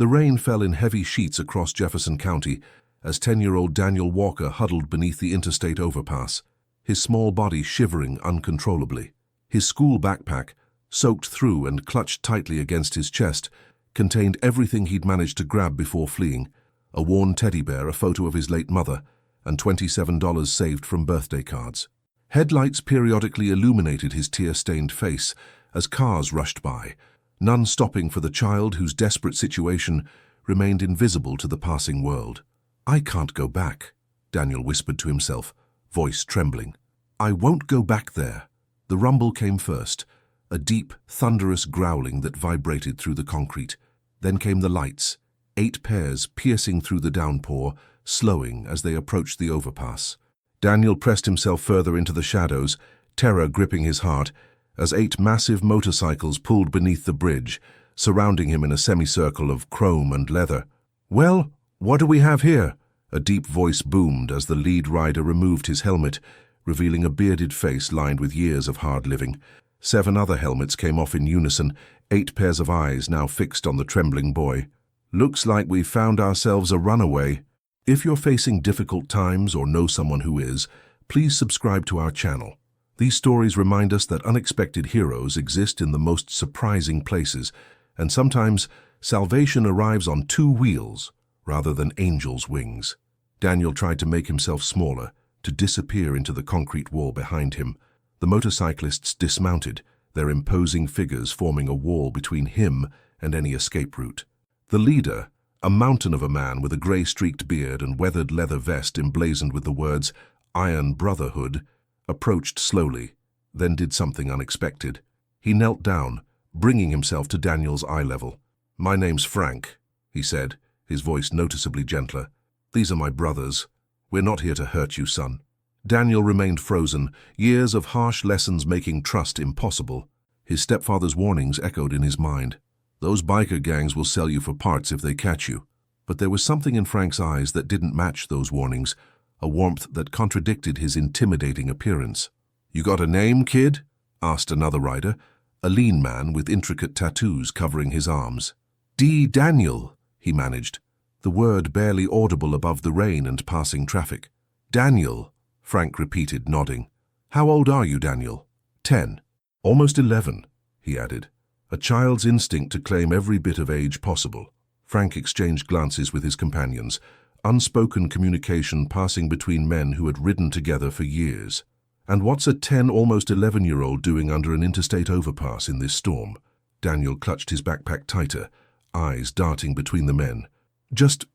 The rain fell in heavy sheets across Jefferson County as 10-year-old Daniel Walker huddled beneath the interstate overpass, his small body shivering uncontrollably. His school backpack, soaked through and clutched tightly against his chest, contained everything he'd managed to grab before fleeing: a worn teddy bear, a photo of his late mother, and $27 saved from birthday cards. Headlights periodically illuminated his tear-stained face as cars rushed by, none stopping for the child whose desperate situation remained invisible to the passing world. "I can't go back," Daniel whispered to himself, voice trembling. "I won't go back there." The rumble came first, a deep, thunderous growling that vibrated through the concrete. Then came the lights, 8 pairs piercing through the downpour, slowing as they approached the overpass. Daniel pressed himself further into the shadows, terror gripping his heart, as 8 massive motorcycles pulled beneath the bridge, surrounding him in a semicircle of chrome and leather. "Well, what do we have here?" A deep voice boomed as the lead rider removed his helmet, revealing a bearded face lined with years of hard living. 7 other helmets came off in unison, 8 pairs of eyes now fixed on the trembling boy. "Looks like we've found ourselves a runaway." If you're facing difficult times or know someone who is, please subscribe to our channel. These stories remind us that unexpected heroes exist in the most surprising places, and sometimes salvation arrives on 2 wheels rather than angels' wings. Daniel tried to make himself smaller, to disappear into the concrete wall behind him. The motorcyclists dismounted, their imposing figures forming a wall between him and any escape route. The leader, a mountain of a man with a grey-streaked beard and weathered leather vest emblazoned with the words "Iron Brotherhood," approached slowly, then did something unexpected. He knelt down, bringing himself to Daniel's eye level. "My name's Frank," he said, his voice noticeably gentler. "These are my brothers. We're not here to hurt you, son." Daniel remained frozen, years of harsh lessons making trust impossible. His stepfather's warnings echoed in his mind. "Those biker gangs will sell you for parts if they catch you." But there was something in Frank's eyes that didn't match those warnings, a warmth that contradicted his intimidating appearance. "You got a name, kid?" asked another rider, a lean man with intricate tattoos covering his arms. Daniel," he managed, the word barely audible above the rain and passing traffic. "Daniel," Frank repeated, nodding. "How old are you, Daniel?" 10. "Almost 11, he added, a child's instinct to claim every bit of age possible. Frank exchanged glances with his companions, unspoken communication passing between men who had ridden together for years. "And what's a 10, almost 11-year-old doing under an interstate overpass in this storm?" Daniel clutched his backpack tighter, eyes darting between the men. Just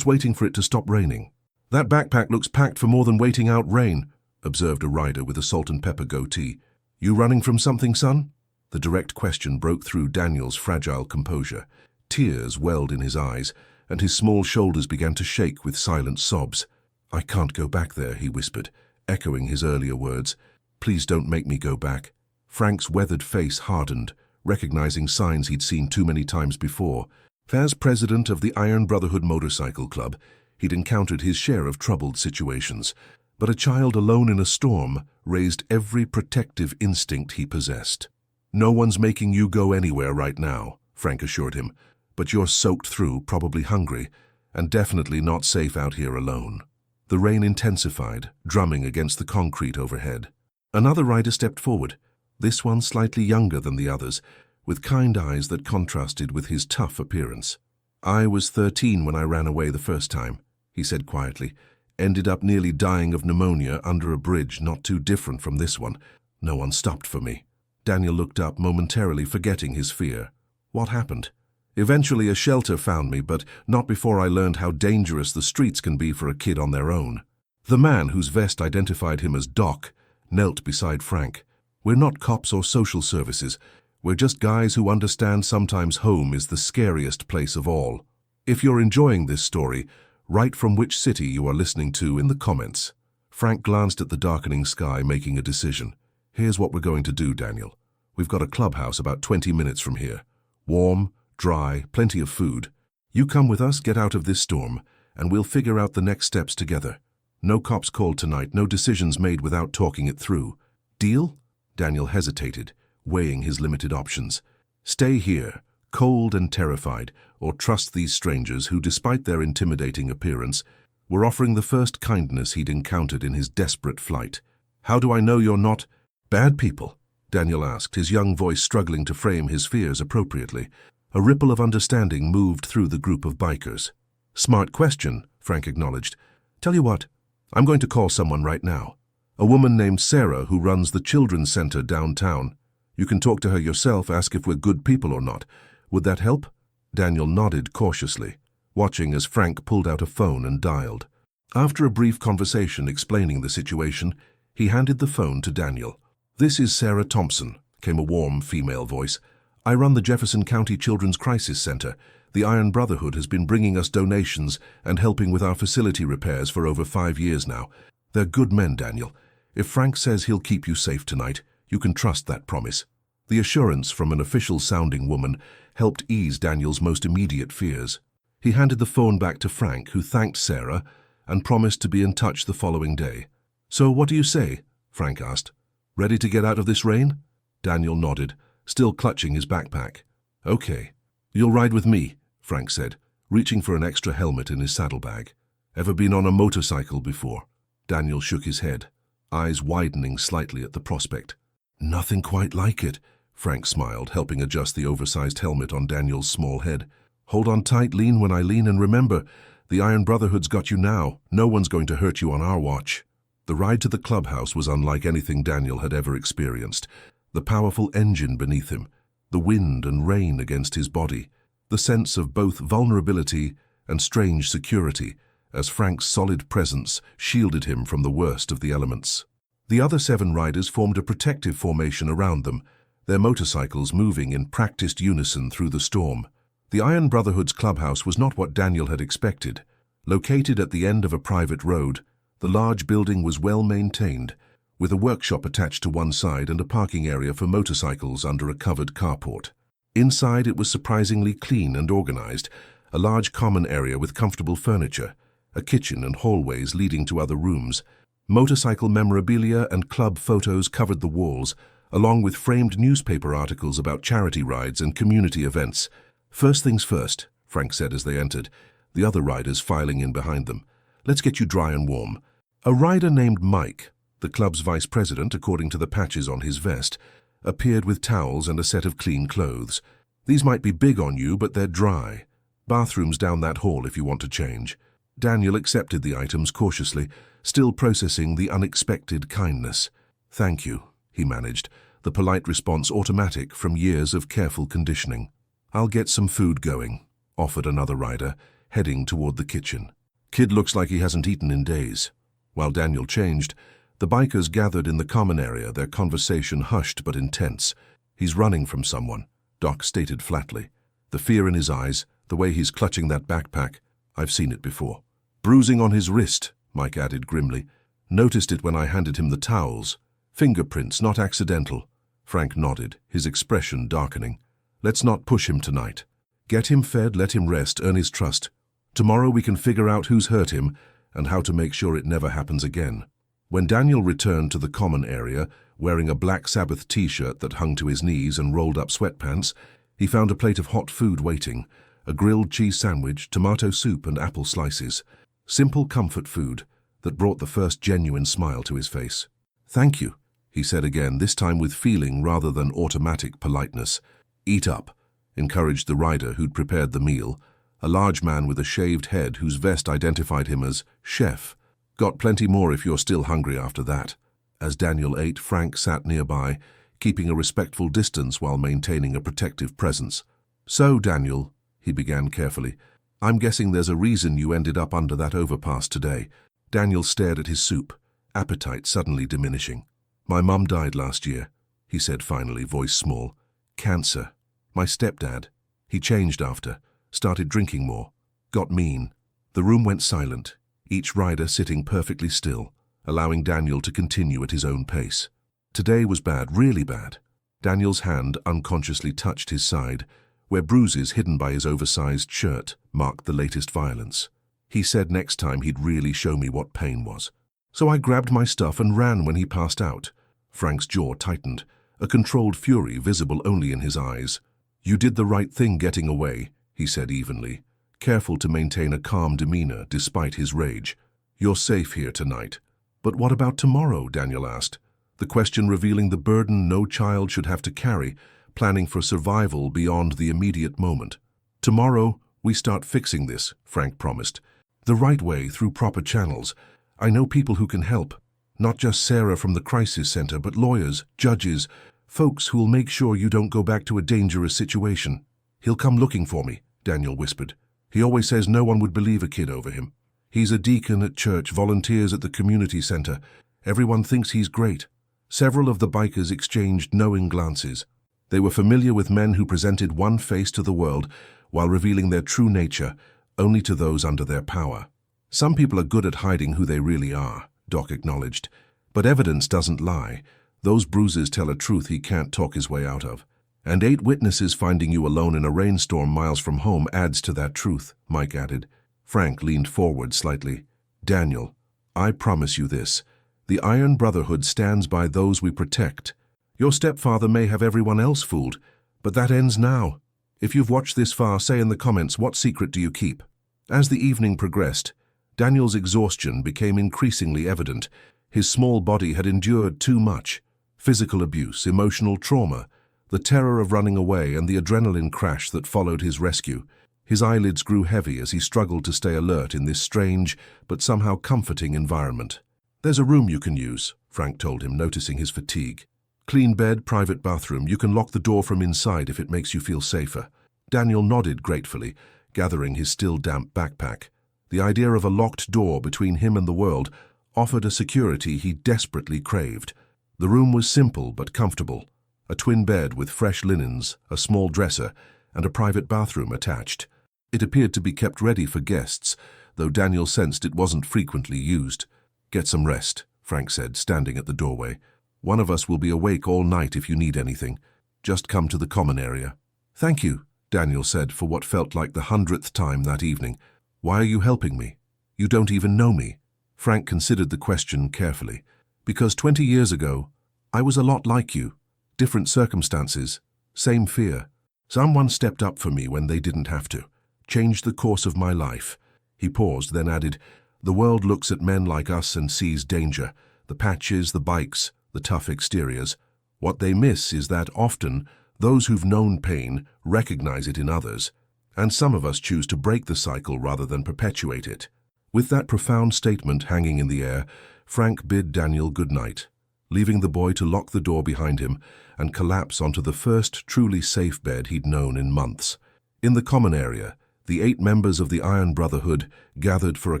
waiting for it to stop raining." "That backpack looks packed for more than waiting out rain," observed a rider with a salt and pepper goatee. "You running from something, son?" The direct question broke through Daniel's fragile composure. Tears welled in his eyes, and his small shoulders began to shake with silent sobs. "I can't go back there," he whispered, echoing his earlier words. "Please don't make me go back." Frank's weathered face hardened, recognizing signs he'd seen too many times before. As president of the Iron Brotherhood Motorcycle Club, he'd encountered his share of troubled situations, but a child alone in a storm raised every protective instinct he possessed. "No one's making you go anywhere right now," Frank assured him, "but you're soaked through, probably hungry, and definitely not safe out here alone." The rain intensified, drumming against the concrete overhead. Another rider stepped forward, this one slightly younger than the others, with kind eyes that contrasted with his tough appearance. "I was 13 when I ran away the first time," he said quietly. "Ended up nearly dying of pneumonia under a bridge not too different from this one. No one stopped for me." Daniel looked up, momentarily forgetting his fear. "What happened?" "Eventually a shelter found me, but not before I learned how dangerous the streets can be for a kid on their own." The man, whose vest identified him as Doc, knelt beside Frank. "We're not cops or social services. We're just guys who understand sometimes home is the scariest place of all." If you're enjoying this story, write from which city you are listening to in the comments. Frank glanced at the darkening sky, making a decision. "Here's what we're going to do, Daniel. We've got a clubhouse about 20 minutes from here. Warm, dry, plenty of food. You come with us, get out of this storm, and we'll figure out the next steps together. No cops called tonight, no decisions made without talking it through. Deal?" Daniel hesitated, weighing his limited options. "Stay here, cold and terrified, or trust these strangers who, despite their intimidating appearance, were offering the first kindness he'd encountered in his desperate flight. "How do I know you're not bad people?" Daniel asked, his young voice struggling to frame his fears appropriately. A ripple of understanding moved through the group of bikers. "Smart question," Frank acknowledged. "Tell you what, I'm going to call someone right now. A woman named Sarah who runs the children's center downtown. You can talk to her yourself, ask if we're good people or not. Would that help?" Daniel nodded cautiously, watching as Frank pulled out a phone and dialed. After a brief conversation explaining the situation, he handed the phone to Daniel. "This is Sarah Thompson," came a warm female voice. "I run the Jefferson County Children's Crisis Center. The Iron Brotherhood has been bringing us donations and helping with our facility repairs for over 5 years now. They're good men, Daniel. If Frank says he'll keep you safe tonight, you can trust that promise." The assurance from an official-sounding woman helped ease Daniel's most immediate fears. He handed the phone back to Frank, who thanked Sarah and promised to be in touch the following day. "So what do you say?" Frank asked. "Ready to get out of this rain?" Daniel nodded, still clutching his backpack. "Okay. You'll ride with me," Frank said, reaching for an extra helmet in his saddlebag. "Ever been on a motorcycle before?" Daniel shook his head, eyes widening slightly at the prospect. "Nothing quite like it," Frank smiled, helping adjust the oversized helmet on Daniel's small head. "Hold on tight, lean when I lean, and remember, the Iron Brotherhood's got you now. No one's going to hurt you on our watch." The ride to the clubhouse was unlike anything Daniel had ever experienced. The powerful engine beneath him, the wind and rain against his body, the sense of both vulnerability and strange security, as Frank's solid presence shielded him from the worst of the elements. The other 7 riders formed a protective formation around them, their motorcycles moving in practiced unison through the storm. The Iron Brotherhood's clubhouse was not what Daniel had expected. Located at the end of a private road, the large building was well maintained, with a workshop attached to one side and a parking area for motorcycles under a covered carport. Inside it was surprisingly clean and organized, a large common area with comfortable furniture, a kitchen and hallways leading to other rooms. Motorcycle memorabilia and club photos covered the walls, along with framed newspaper articles about charity rides and community events. "First things first," Frank said as they entered, the other riders filing in behind them. "Let's get you dry and warm." A rider named Mike, the club's vice president according to the patches on his vest, appeared with towels and a set of clean clothes. "These might be big on you, but they're dry. Bathrooms down that hall if you want to change." Daniel accepted the items cautiously, still processing the unexpected kindness. "Thank you," he managed, the polite response automatic from years of careful conditioning. "I'll get some food going," offered another rider, heading toward the kitchen. "Kid looks like he hasn't eaten in days." While Daniel changed, the bikers gathered in the common area, their conversation hushed but intense. "He's running from someone," Doc stated flatly. The fear in his eyes, the way he's clutching that backpack, I've seen it before. "Bruising on his wrist," Mike added grimly. "Noticed it when I handed him the towels. Fingerprints, not accidental." Frank nodded, his expression darkening. "Let's not push him tonight. Get him fed, let him rest, earn his trust. Tomorrow we can figure out who's hurt him and how to make sure it never happens again." When Daniel returned to the common area, wearing a Black Sabbath t-shirt that hung to his knees and rolled-up sweatpants, he found a plate of hot food waiting, a grilled cheese sandwich, tomato soup and apple slices. Simple comfort food that brought the first genuine smile to his face. "Thank you," he said again, this time with feeling rather than automatic politeness. "Eat up," encouraged the rider who'd prepared the meal, a large man with a shaved head whose vest identified him as chef. "Got plenty more if you're still hungry after that." As Daniel ate, Frank sat nearby, keeping a respectful distance while maintaining a protective presence. "So, Daniel," he began carefully, "I'm guessing there's a reason you ended up under that overpass today." Daniel stared at his soup, appetite suddenly diminishing. "My mum died last year," he said finally, voice small. "Cancer. My stepdad. He changed after, started drinking more, got mean." The room went silent, each rider sitting perfectly still, allowing Daniel to continue at his own pace. Today was bad, really bad. Daniel's hand unconsciously touched his side, where bruises hidden by his oversized shirt marked the latest violence. He said next time he'd really show me what pain was. "So I grabbed my stuff and ran when he passed out." Frank's jaw tightened, a controlled fury visible only in his eyes. "You did the right thing getting away," he said evenly, careful to maintain a calm demeanor despite his rage. "You're safe here tonight. But what about tomorrow?" Daniel asked, the question revealing the burden no child should have to carry, planning for survival beyond the immediate moment. "Tomorrow, we start fixing this," Frank promised. "The right way, through proper channels. I know people who can help. Not just Sarah from the crisis center, but lawyers, judges, folks who'll make sure you don't go back to a dangerous situation." "He'll come looking for me," Daniel whispered. "He always says no one would believe a kid over him. He's a deacon at church, volunteers at the community center. Everyone thinks he's great." Several of the bikers exchanged knowing glances. They were familiar with men who presented one face to the world while revealing their true nature only to those under their power. "Some people are good at hiding who they really are," Doc acknowledged. "But evidence doesn't lie. Those bruises tell a truth he can't talk his way out of. And 8 witnesses finding you alone in a rainstorm miles from home adds to that truth," Mike added. Frank leaned forward slightly. "Daniel, I promise you this. The Iron Brotherhood stands by those we protect. Your stepfather may have everyone else fooled, but that ends now. If you've watched this far, say in the comments, what secret do you keep?" As the evening progressed, Daniel's exhaustion became increasingly evident. His small body had endured too much. Physical abuse, emotional trauma, the terror of running away, and the adrenaline crash that followed his rescue. His eyelids grew heavy as he struggled to stay alert in this strange but somehow comforting environment. "There's a room you can use," Frank told him, noticing his fatigue. "Clean bed, private bathroom. You can lock the door from inside if it makes you feel safer." Daniel nodded gratefully, gathering his still damp backpack. The idea of a locked door between him and the world offered a security he desperately craved. The room was simple but comfortable. A twin bed with fresh linens, a small dresser, and a private bathroom attached. It appeared to be kept ready for guests, though Daniel sensed it wasn't frequently used. "Get some rest," Frank said, standing at the doorway. "One of us will be awake all night if you need anything. Just come to the common area." "Thank you," Daniel said for what felt like the 100th time that evening. "Why are you helping me? You don't even know me." Frank considered the question carefully. "Because 20 years ago, I was a lot like you. Different circumstances, same fear. Someone stepped up for me when they didn't have to. Changed the course of my life." He paused, then added, "The world looks at men like us and sees danger, the patches, the bikes, the tough exteriors. What they miss is that often those who've known pain recognize it in others, and some of us choose to break the cycle rather than perpetuate it." With that profound statement hanging in the air, Frank bid Daniel good night, leaving the boy to lock the door behind him and collapse onto the first truly safe bed he'd known in months. In the common area, the 8 members of the Iron Brotherhood gathered for a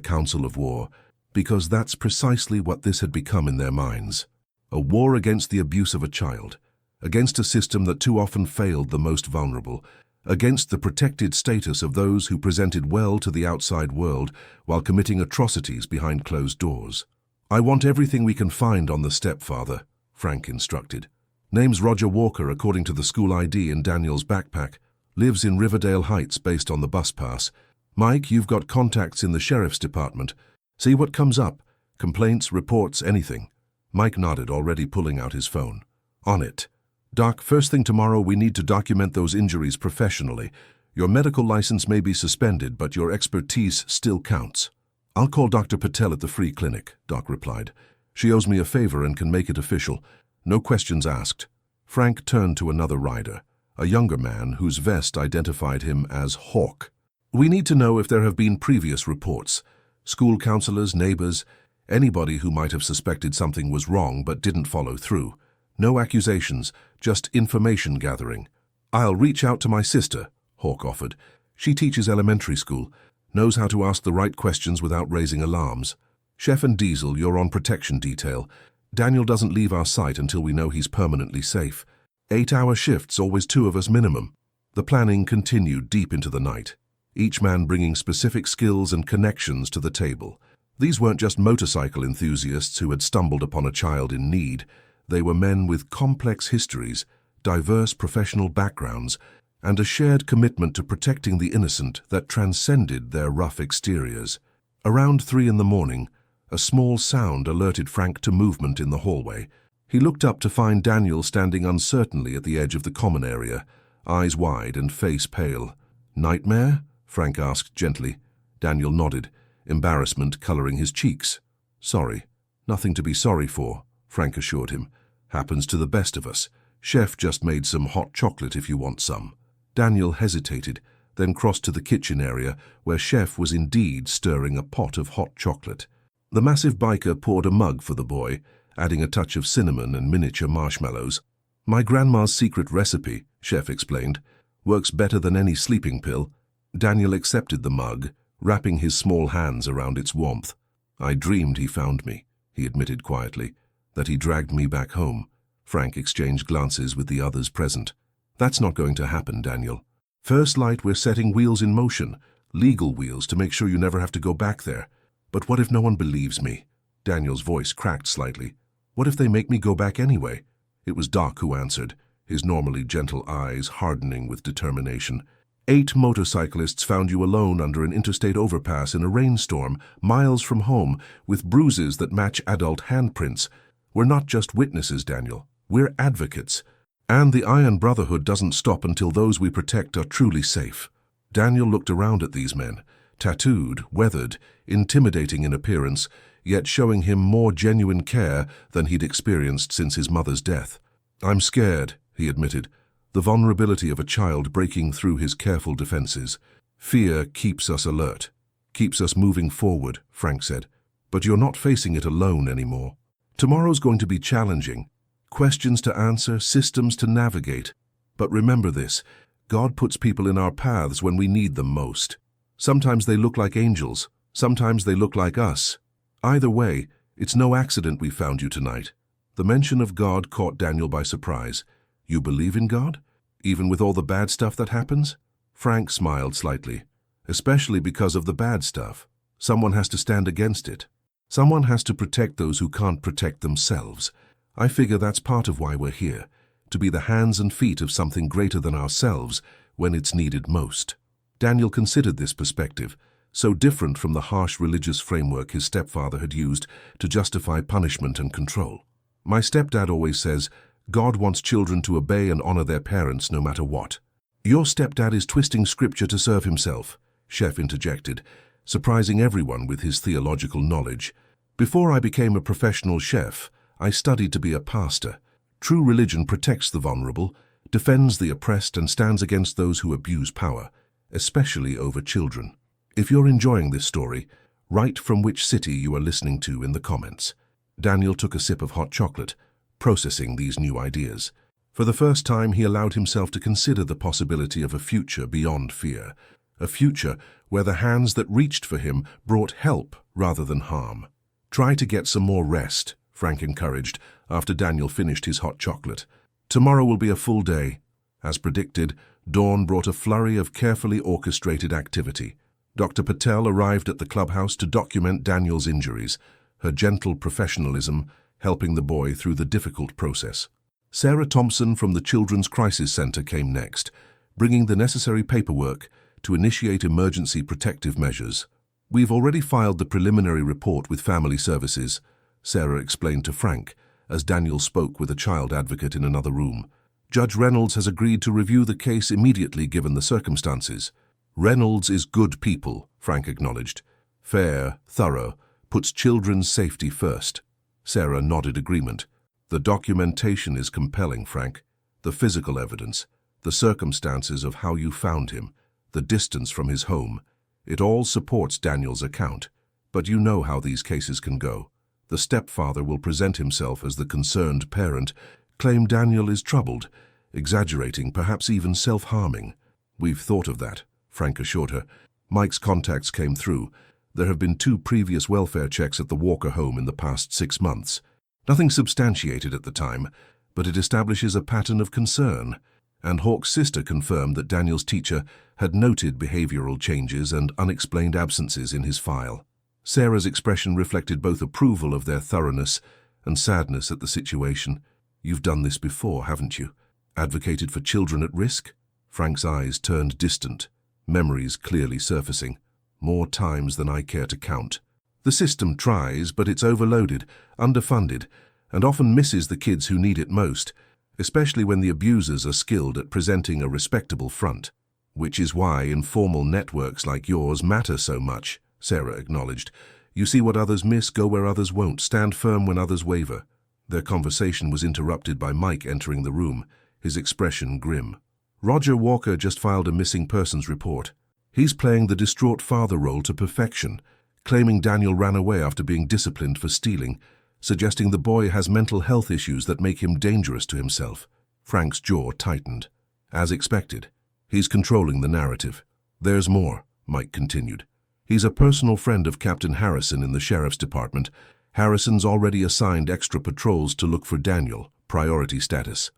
council of war, because that's precisely what this had become in their minds. A war against the abuse of a child, against a system that too often failed the most vulnerable, against the protected status of those who presented well to the outside world while committing atrocities behind closed doors. "I want everything we can find on the stepfather," Frank instructed. "Name's Roger Walker according to the school ID in Daniel's backpack. Lives in Riverdale Heights based on the bus pass. Mike, you've got contacts in the sheriff's department. See what comes up. Complaints, reports, anything." Mike nodded, already pulling out his phone. "On it. Doc, first thing tomorrow we need to document those injuries professionally. Your medical license may be suspended, but your expertise still counts." "I'll call Dr. Patel at the free clinic," Doc replied. "She owes me a favor and can make it official. No questions asked." Frank turned to another rider, a younger man whose vest identified him as Hawk. "We need to know if there have been previous reports. School counselors, neighbors, anybody who might have suspected something was wrong but didn't follow through. No accusations, just information gathering." "I'll reach out to my sister," Hawk offered. "She teaches elementary school, knows how to ask the right questions without raising alarms. Chef and Diesel, you're on protection detail. Daniel doesn't leave our site until we know he's permanently safe. 8-hour shifts, always 2 of us minimum." The planning continued deep into the night, each man bringing specific skills and connections to the table. These weren't just motorcycle enthusiasts who had stumbled upon a child in need. They were men with complex histories, diverse professional backgrounds, and a shared commitment to protecting the innocent that transcended their rough exteriors. Around 3 in the morning, a small sound alerted Frank to movement in the hallway. He looked up to find Daniel standing uncertainly at the edge of the common area, eyes wide and face pale. Nightmare? Frank asked gently. Daniel nodded, embarrassment coloring his cheeks. Sorry. Nothing to be sorry for, Frank assured him. Happens to the best of us. Chef just made some hot chocolate if you want some. Daniel hesitated, then crossed to the kitchen area where Chef was indeed stirring a pot of hot chocolate. The massive biker poured a mug for the boy, adding a touch of cinnamon and miniature marshmallows. My grandma's secret recipe, Chef explained, works better than any sleeping pill. Daniel accepted the mug, wrapping his small hands around its warmth. I dreamed he found me, he admitted quietly, that he dragged me back home. Frank exchanged glances with the others present. That's not going to happen, Daniel. First Light, we're setting wheels in motion, legal wheels, to make sure you never have to go back there. But what if no one believes me? Daniel's voice cracked slightly. What if they make me go back anyway? It was Doc who answered, his normally gentle eyes hardening with determination. 8 motorcyclists found you alone under an interstate overpass in a rainstorm, miles from home, with bruises that match adult handprints. We're not just witnesses, Daniel. We're advocates. And the Iron Brotherhood doesn't stop until those we protect are truly safe. Daniel looked around at these men, tattooed, weathered, intimidating in appearance, yet showing him more genuine care than he'd experienced since his mother's death. I'm scared, he admitted, the vulnerability of a child breaking through his careful defenses. Fear keeps us alert, keeps us moving forward, Frank said. But you're not facing it alone anymore. Tomorrow's going to be challenging. Questions to answer, systems to navigate. But remember this, God puts people in our paths when we need them most. Sometimes they look like angels, sometimes they look like us. Either way, it's no accident we found you tonight. The mention of God caught Daniel by surprise. You believe in God? Even with all the bad stuff that happens? Frank smiled slightly. Especially because of the bad stuff. Someone has to stand against it. Someone has to protect those who can't protect themselves. I figure that's part of why we're here, to be the hands and feet of something greater than ourselves when it's needed most. Daniel considered this perspective, so different from the harsh religious framework his stepfather had used to justify punishment and control. My stepdad always says, God wants children to obey and honor their parents no matter what. Your stepdad is twisting scripture to serve himself, Chef interjected, surprising everyone with his theological knowledge. Before I became a professional chef, I studied to be a pastor. True religion protects the vulnerable, defends the oppressed, and stands against those who abuse power, especially over children. If you're enjoying this story, write from which city you are listening to in the comments. Daniel took a sip of hot chocolate, processing these new ideas. For the first time, he allowed himself to consider the possibility of a future beyond fear, a future where the hands that reached for him brought help rather than harm. Try to get some more rest, Frank encouraged after Daniel finished his hot chocolate. Tomorrow will be a full day. As predicted, dawn brought a flurry of carefully orchestrated activity. Dr. Patel arrived at the clubhouse to document Daniel's injuries, her gentle professionalism helping the boy through the difficult process. Sarah Thompson from the Children's Crisis Center came next, bringing the necessary paperwork to initiate emergency protective measures. We've already filed the preliminary report with Family Services, Sarah explained to Frank, as Daniel spoke with a child advocate in another room. Judge Reynolds has agreed to review the case immediately given the circumstances. Reynolds is good people, Frank acknowledged. Fair, thorough, puts children's safety first. Sarah nodded agreement. The documentation is compelling, Frank. The physical evidence, the circumstances of how you found him, the distance from his home. It all supports Daniel's account. But you know how these cases can go. The stepfather will present himself as the concerned parent, claim Daniel is troubled, exaggerating, perhaps even self-harming. We've thought of that, Frank assured her. Mike's contacts came through. There have been 2 previous welfare checks at the Walker home in the past 6 months. Nothing substantiated at the time, but it establishes a pattern of concern. And Hawk's sister confirmed that Daniel's teacher had noted behavioral changes and unexplained absences in his file. Sarah's expression reflected both approval of their thoroughness and sadness at the situation. You've done this before, haven't you? Advocated for children at risk? Frank's eyes turned distant, memories clearly surfacing. More times than I care to count. The system tries, but it's overloaded, underfunded, and often misses the kids who need it most, especially when the abusers are skilled at presenting a respectable front. Which is why informal networks like yours matter so much, Sarah acknowledged. You see what others miss, go where others won't, stand firm when others waver. Their conversation was interrupted by Mike entering the room, his expression grim. Roger Walker just filed a missing persons report. He's playing the distraught father role to perfection, claiming Daniel ran away after being disciplined for stealing, suggesting the boy has mental health issues that make him dangerous to himself. Frank's jaw tightened. As expected, he's controlling the narrative. There's more, Mike continued. He's a personal friend of Captain Harrison in the sheriff's department. Harrison's already assigned extra patrols to look for Daniel, priority status.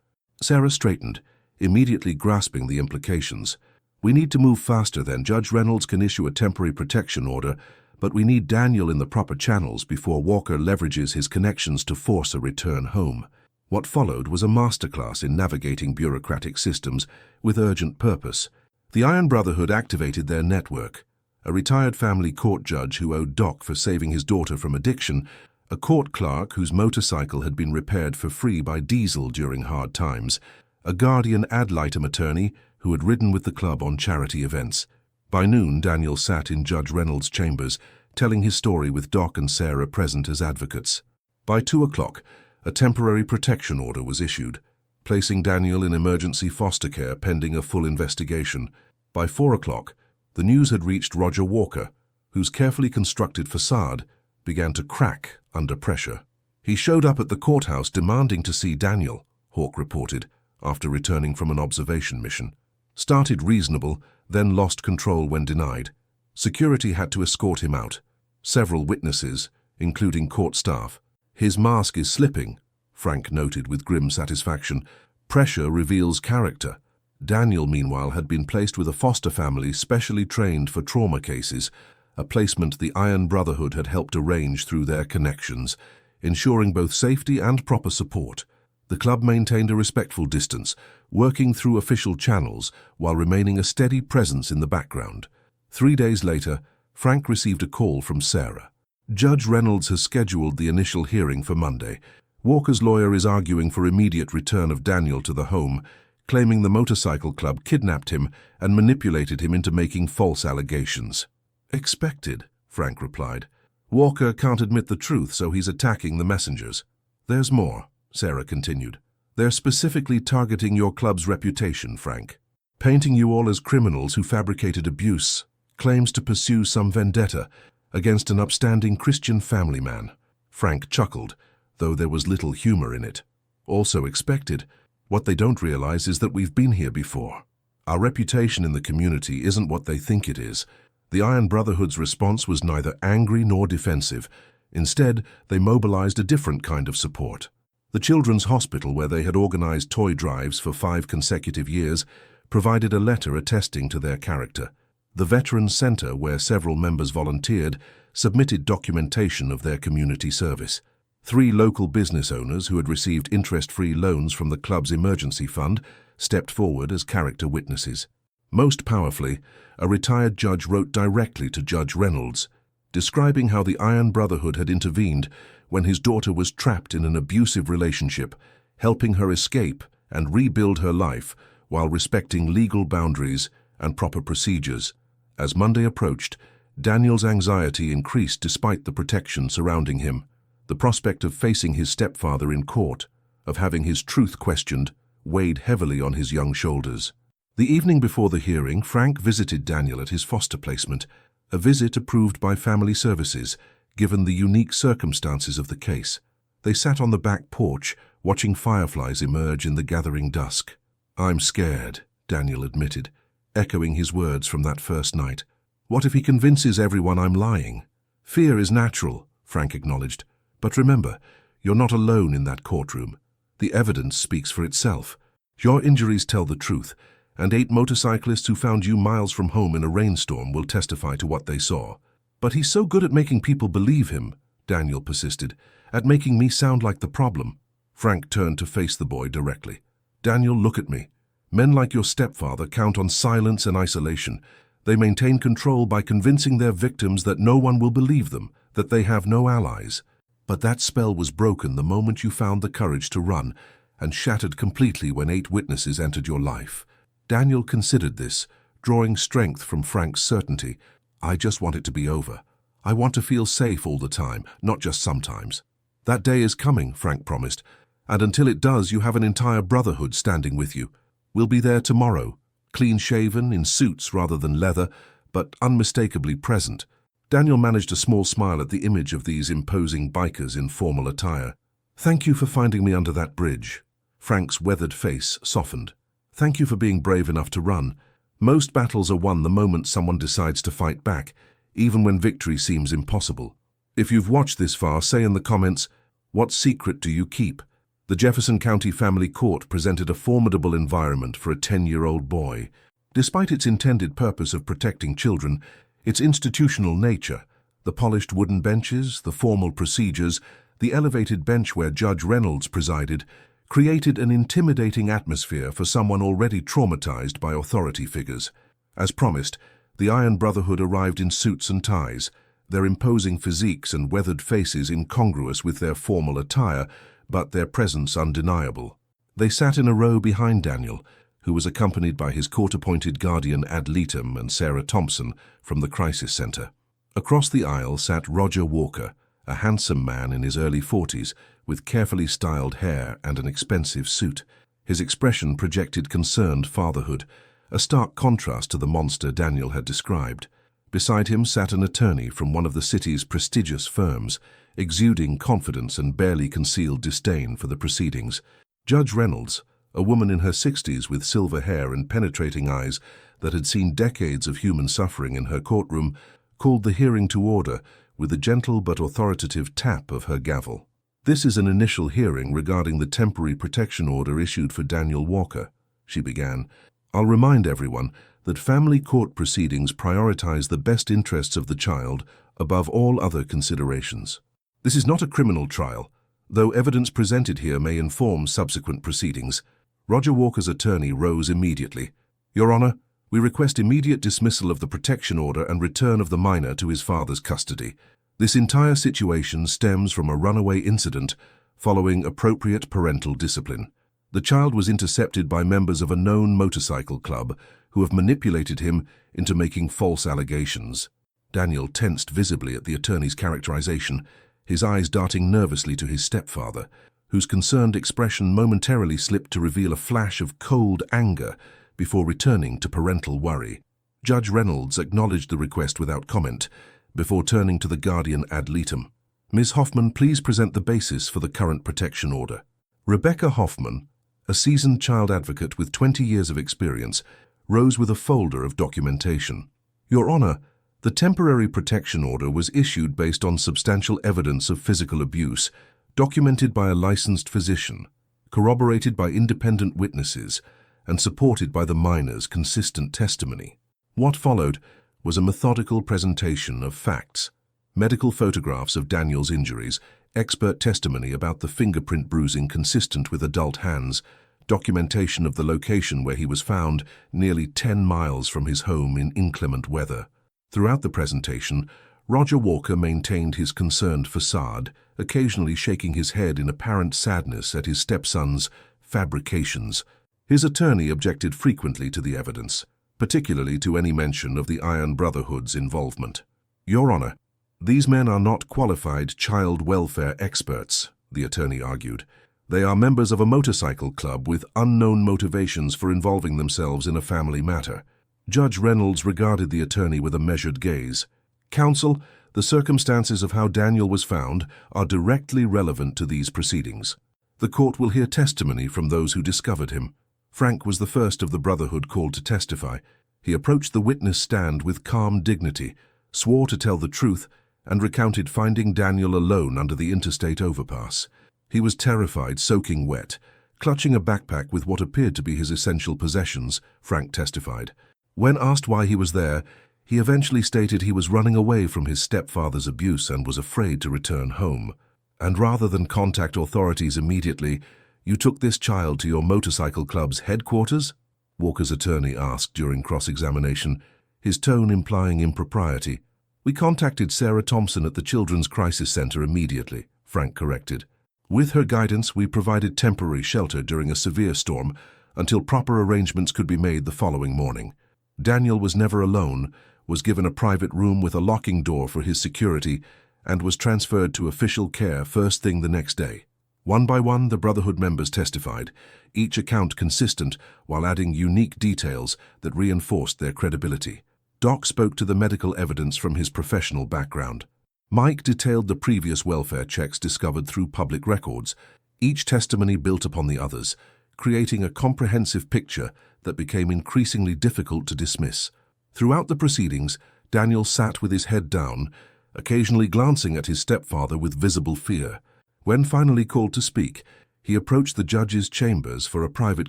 Sarah straightened, immediately grasping the implications. We need to move faster then. Judge Reynolds can issue a temporary protection order, but we need Daniel in the proper channels before Walker leverages his connections to force a return home. What followed was a masterclass in navigating bureaucratic systems with urgent purpose. The Iron Brotherhood activated their network. A retired family court judge who owed Doc for saving his daughter from addiction, a court clerk whose motorcycle had been repaired for free by Diesel during hard times, a guardian ad litem attorney who had ridden with the club on charity events. By noon, Daniel sat in Judge Reynolds' chambers, telling his story with Doc and Sarah present as advocates. By 2 o'clock, a temporary protection order was issued, placing Daniel in emergency foster care pending a full investigation. By 4 o'clock, the news had reached Roger Walker, whose carefully constructed facade began to crack under pressure. He showed up at the courthouse demanding to see Daniel, Hawk reported, after returning from an observation mission. Started reasonable, then lost control when denied. Security had to escort him out. Several witnesses, including court staff. His mask is slipping, Frank noted with grim satisfaction. Pressure reveals character. Daniel, meanwhile, had been placed with a foster family specially trained for trauma cases, a placement the Iron Brotherhood had helped arrange through their connections, ensuring both safety and proper support. The club maintained a respectful distance, working through official channels while remaining a steady presence in the background. 3 days later, Frank received a call from Sarah. Judge Reynolds has scheduled the initial hearing for Monday. Walker's lawyer is arguing for immediate return of Daniel to the home, claiming the motorcycle club kidnapped him and manipulated him into making false allegations. Expected, Frank replied. Walker can't admit the truth, so he's attacking the messengers. There's more, Sarah continued. They're specifically targeting your club's reputation, Frank. Painting you all as criminals who fabricated abuse, claims to pursue some vendetta against an upstanding Christian family man. Frank chuckled, though there was little humor in it. Also expected. What they don't realize is that we've been here before. Our reputation in the community isn't what they think it is. The Iron Brotherhood's response was neither angry nor defensive. Instead, they mobilized a different kind of support. The Children's Hospital, where they had organized toy drives for 5 consecutive years, provided a letter attesting to their character. The Veterans Center, where several members volunteered, submitted documentation of their community service. 3 local business owners who had received interest-free loans from the club's emergency fund stepped forward as character witnesses. Most powerfully, a retired judge wrote directly to Judge Reynolds, describing how the Iron Brotherhood had intervened when his daughter was trapped in an abusive relationship, helping her escape and rebuild her life while respecting legal boundaries and proper procedures. As Monday approached, Daniel's anxiety increased despite the protection surrounding him. The prospect of facing his stepfather in court, of having his truth questioned, weighed heavily on his young shoulders. The evening before the hearing, Frank visited Daniel at his foster placement, a visit approved by Family Services, given the unique circumstances of the case. They sat on the back porch, watching fireflies emerge in the gathering dusk. "I'm scared," Daniel admitted, echoing his words from that first night. "What if he convinces everyone I'm lying?" "Fear is natural," Frank acknowledged. "But remember, you're not alone in that courtroom. The evidence speaks for itself. Your injuries tell the truth, and 8 motorcyclists who found you miles from home in a rainstorm will testify to what they saw." "But he's so good at making people believe him," Daniel persisted, "at making me sound like the problem." Frank turned to face the boy directly. "Daniel, look at me. Men like your stepfather count on silence and isolation. They maintain control by convincing their victims that no one will believe them, that they have no allies. But that spell was broken the moment you found the courage to run, and shattered completely when 8 witnesses entered your life." Daniel considered this, drawing strength from Frank's certainty. "I just want it to be over. I want to feel safe all the time, not just sometimes." "That day is coming," Frank promised, "and until it does, you have an entire brotherhood standing with you. We'll be there tomorrow, clean-shaven, in suits rather than leather, but unmistakably present." Daniel managed a small smile at the image of these imposing bikers in formal attire. "Thank you for finding me under that bridge." Frank's weathered face softened. "Thank you for being brave enough to run. Most battles are won the moment someone decides to fight back, even when victory seems impossible." If you've watched this far, say in the comments, what secret do you keep? The Jefferson County Family Court presented a formidable environment for a 10-year-old boy. Despite its intended purpose of protecting children, its institutional nature, the polished wooden benches, the formal procedures, the elevated bench where Judge Reynolds presided, created an intimidating atmosphere for someone already traumatized by authority figures. As promised, the Iron Brotherhood arrived in suits and ties, their imposing physiques and weathered faces incongruous with their formal attire, but their presence undeniable. They sat in a row behind Daniel, who was accompanied by his court-appointed guardian ad litem and Sarah Thompson from the Crisis Center. Across the aisle sat Roger Walker, a handsome man in his early 40s, with carefully styled hair and an expensive suit. His expression projected concerned fatherhood, a stark contrast to the monster Daniel had described. Beside him sat an attorney from one of the city's prestigious firms, exuding confidence and barely concealed disdain for the proceedings. Judge Reynolds, a woman in her 60s with silver hair and penetrating eyes that had seen decades of human suffering in her courtroom, called the hearing to order with a gentle but authoritative tap of her gavel. "This is an initial hearing regarding the temporary protection order issued for Daniel Walker," she began. "I'll remind everyone that family court proceedings prioritize the best interests of the child above all other considerations. This is not a criminal trial, though evidence presented here may inform subsequent proceedings." Roger Walker's attorney rose immediately. "Your Honor, we request immediate dismissal of the protection order and return of the minor to his father's custody. This entire situation stems from a runaway incident following appropriate parental discipline. The child was intercepted by members of a known motorcycle club who have manipulated him into making false allegations." Daniel tensed visibly at the attorney's characterization, his eyes darting nervously to his stepfather, whose concerned expression momentarily slipped to reveal a flash of cold anger before returning to parental worry. Judge Reynolds acknowledged the request without comment, before turning to the guardian ad litem. "Ms. Hoffman, please present the basis for the current protection order." Rebecca Hoffman, a seasoned child advocate with 20 years of experience, rose with a folder of documentation. "Your Honor, the temporary protection order was issued based on substantial evidence of physical abuse, documented by a licensed physician, corroborated by independent witnesses, and supported by the minor's consistent testimony." What followed was a methodical presentation of facts: medical photographs of Daniel's injuries, expert testimony about the fingerprint bruising consistent with adult hands, documentation of the location where he was found nearly 10 miles from his home in inclement weather. Throughout the presentation, Roger Walker maintained his concerned facade, occasionally shaking his head in apparent sadness at his stepson's fabrications. His attorney objected frequently to the evidence, particularly to any mention of the Iron Brotherhood's involvement. "Your Honor, these men are not qualified child welfare experts," the attorney argued. "They are members of a motorcycle club with unknown motivations for involving themselves in a family matter." Judge Reynolds regarded the attorney with a measured gaze. "Counsel, the circumstances of how Daniel was found are directly relevant to these proceedings. The court will hear testimony from those who discovered him." Frank was the first of the Brotherhood called to testify. He approached the witness stand with calm dignity, swore to tell the truth, and recounted finding Daniel alone under the interstate overpass. He was terrified, soaking wet, clutching a backpack with what appeared to be his essential possessions, Frank testified. When asked why he was there, he eventually stated he was running away from his stepfather's abuse and was afraid to return home. "And rather than contact authorities immediately, you took this child to your motorcycle club's headquarters?" Walker's attorney asked during cross-examination, his tone implying impropriety. "We contacted Sarah Thompson at the Children's Crisis Center immediately," Frank corrected. "With her guidance, we provided temporary shelter during a severe storm until proper arrangements could be made the following morning." Daniel was never alone, was given a private room with a locking door for his security, and was transferred to official care first thing the next day. One by one, the Brotherhood members testified, each account consistent while adding unique details that reinforced their credibility. Doc spoke to the medical evidence from his professional background. Mike detailed the previous welfare checks discovered through public records. Each testimony built upon the others, creating a comprehensive picture that became increasingly difficult to dismiss. Throughout the proceedings, Daniel sat with his head down, occasionally glancing at his stepfather with visible fear. When finally called to speak, he approached the judge's chambers for a private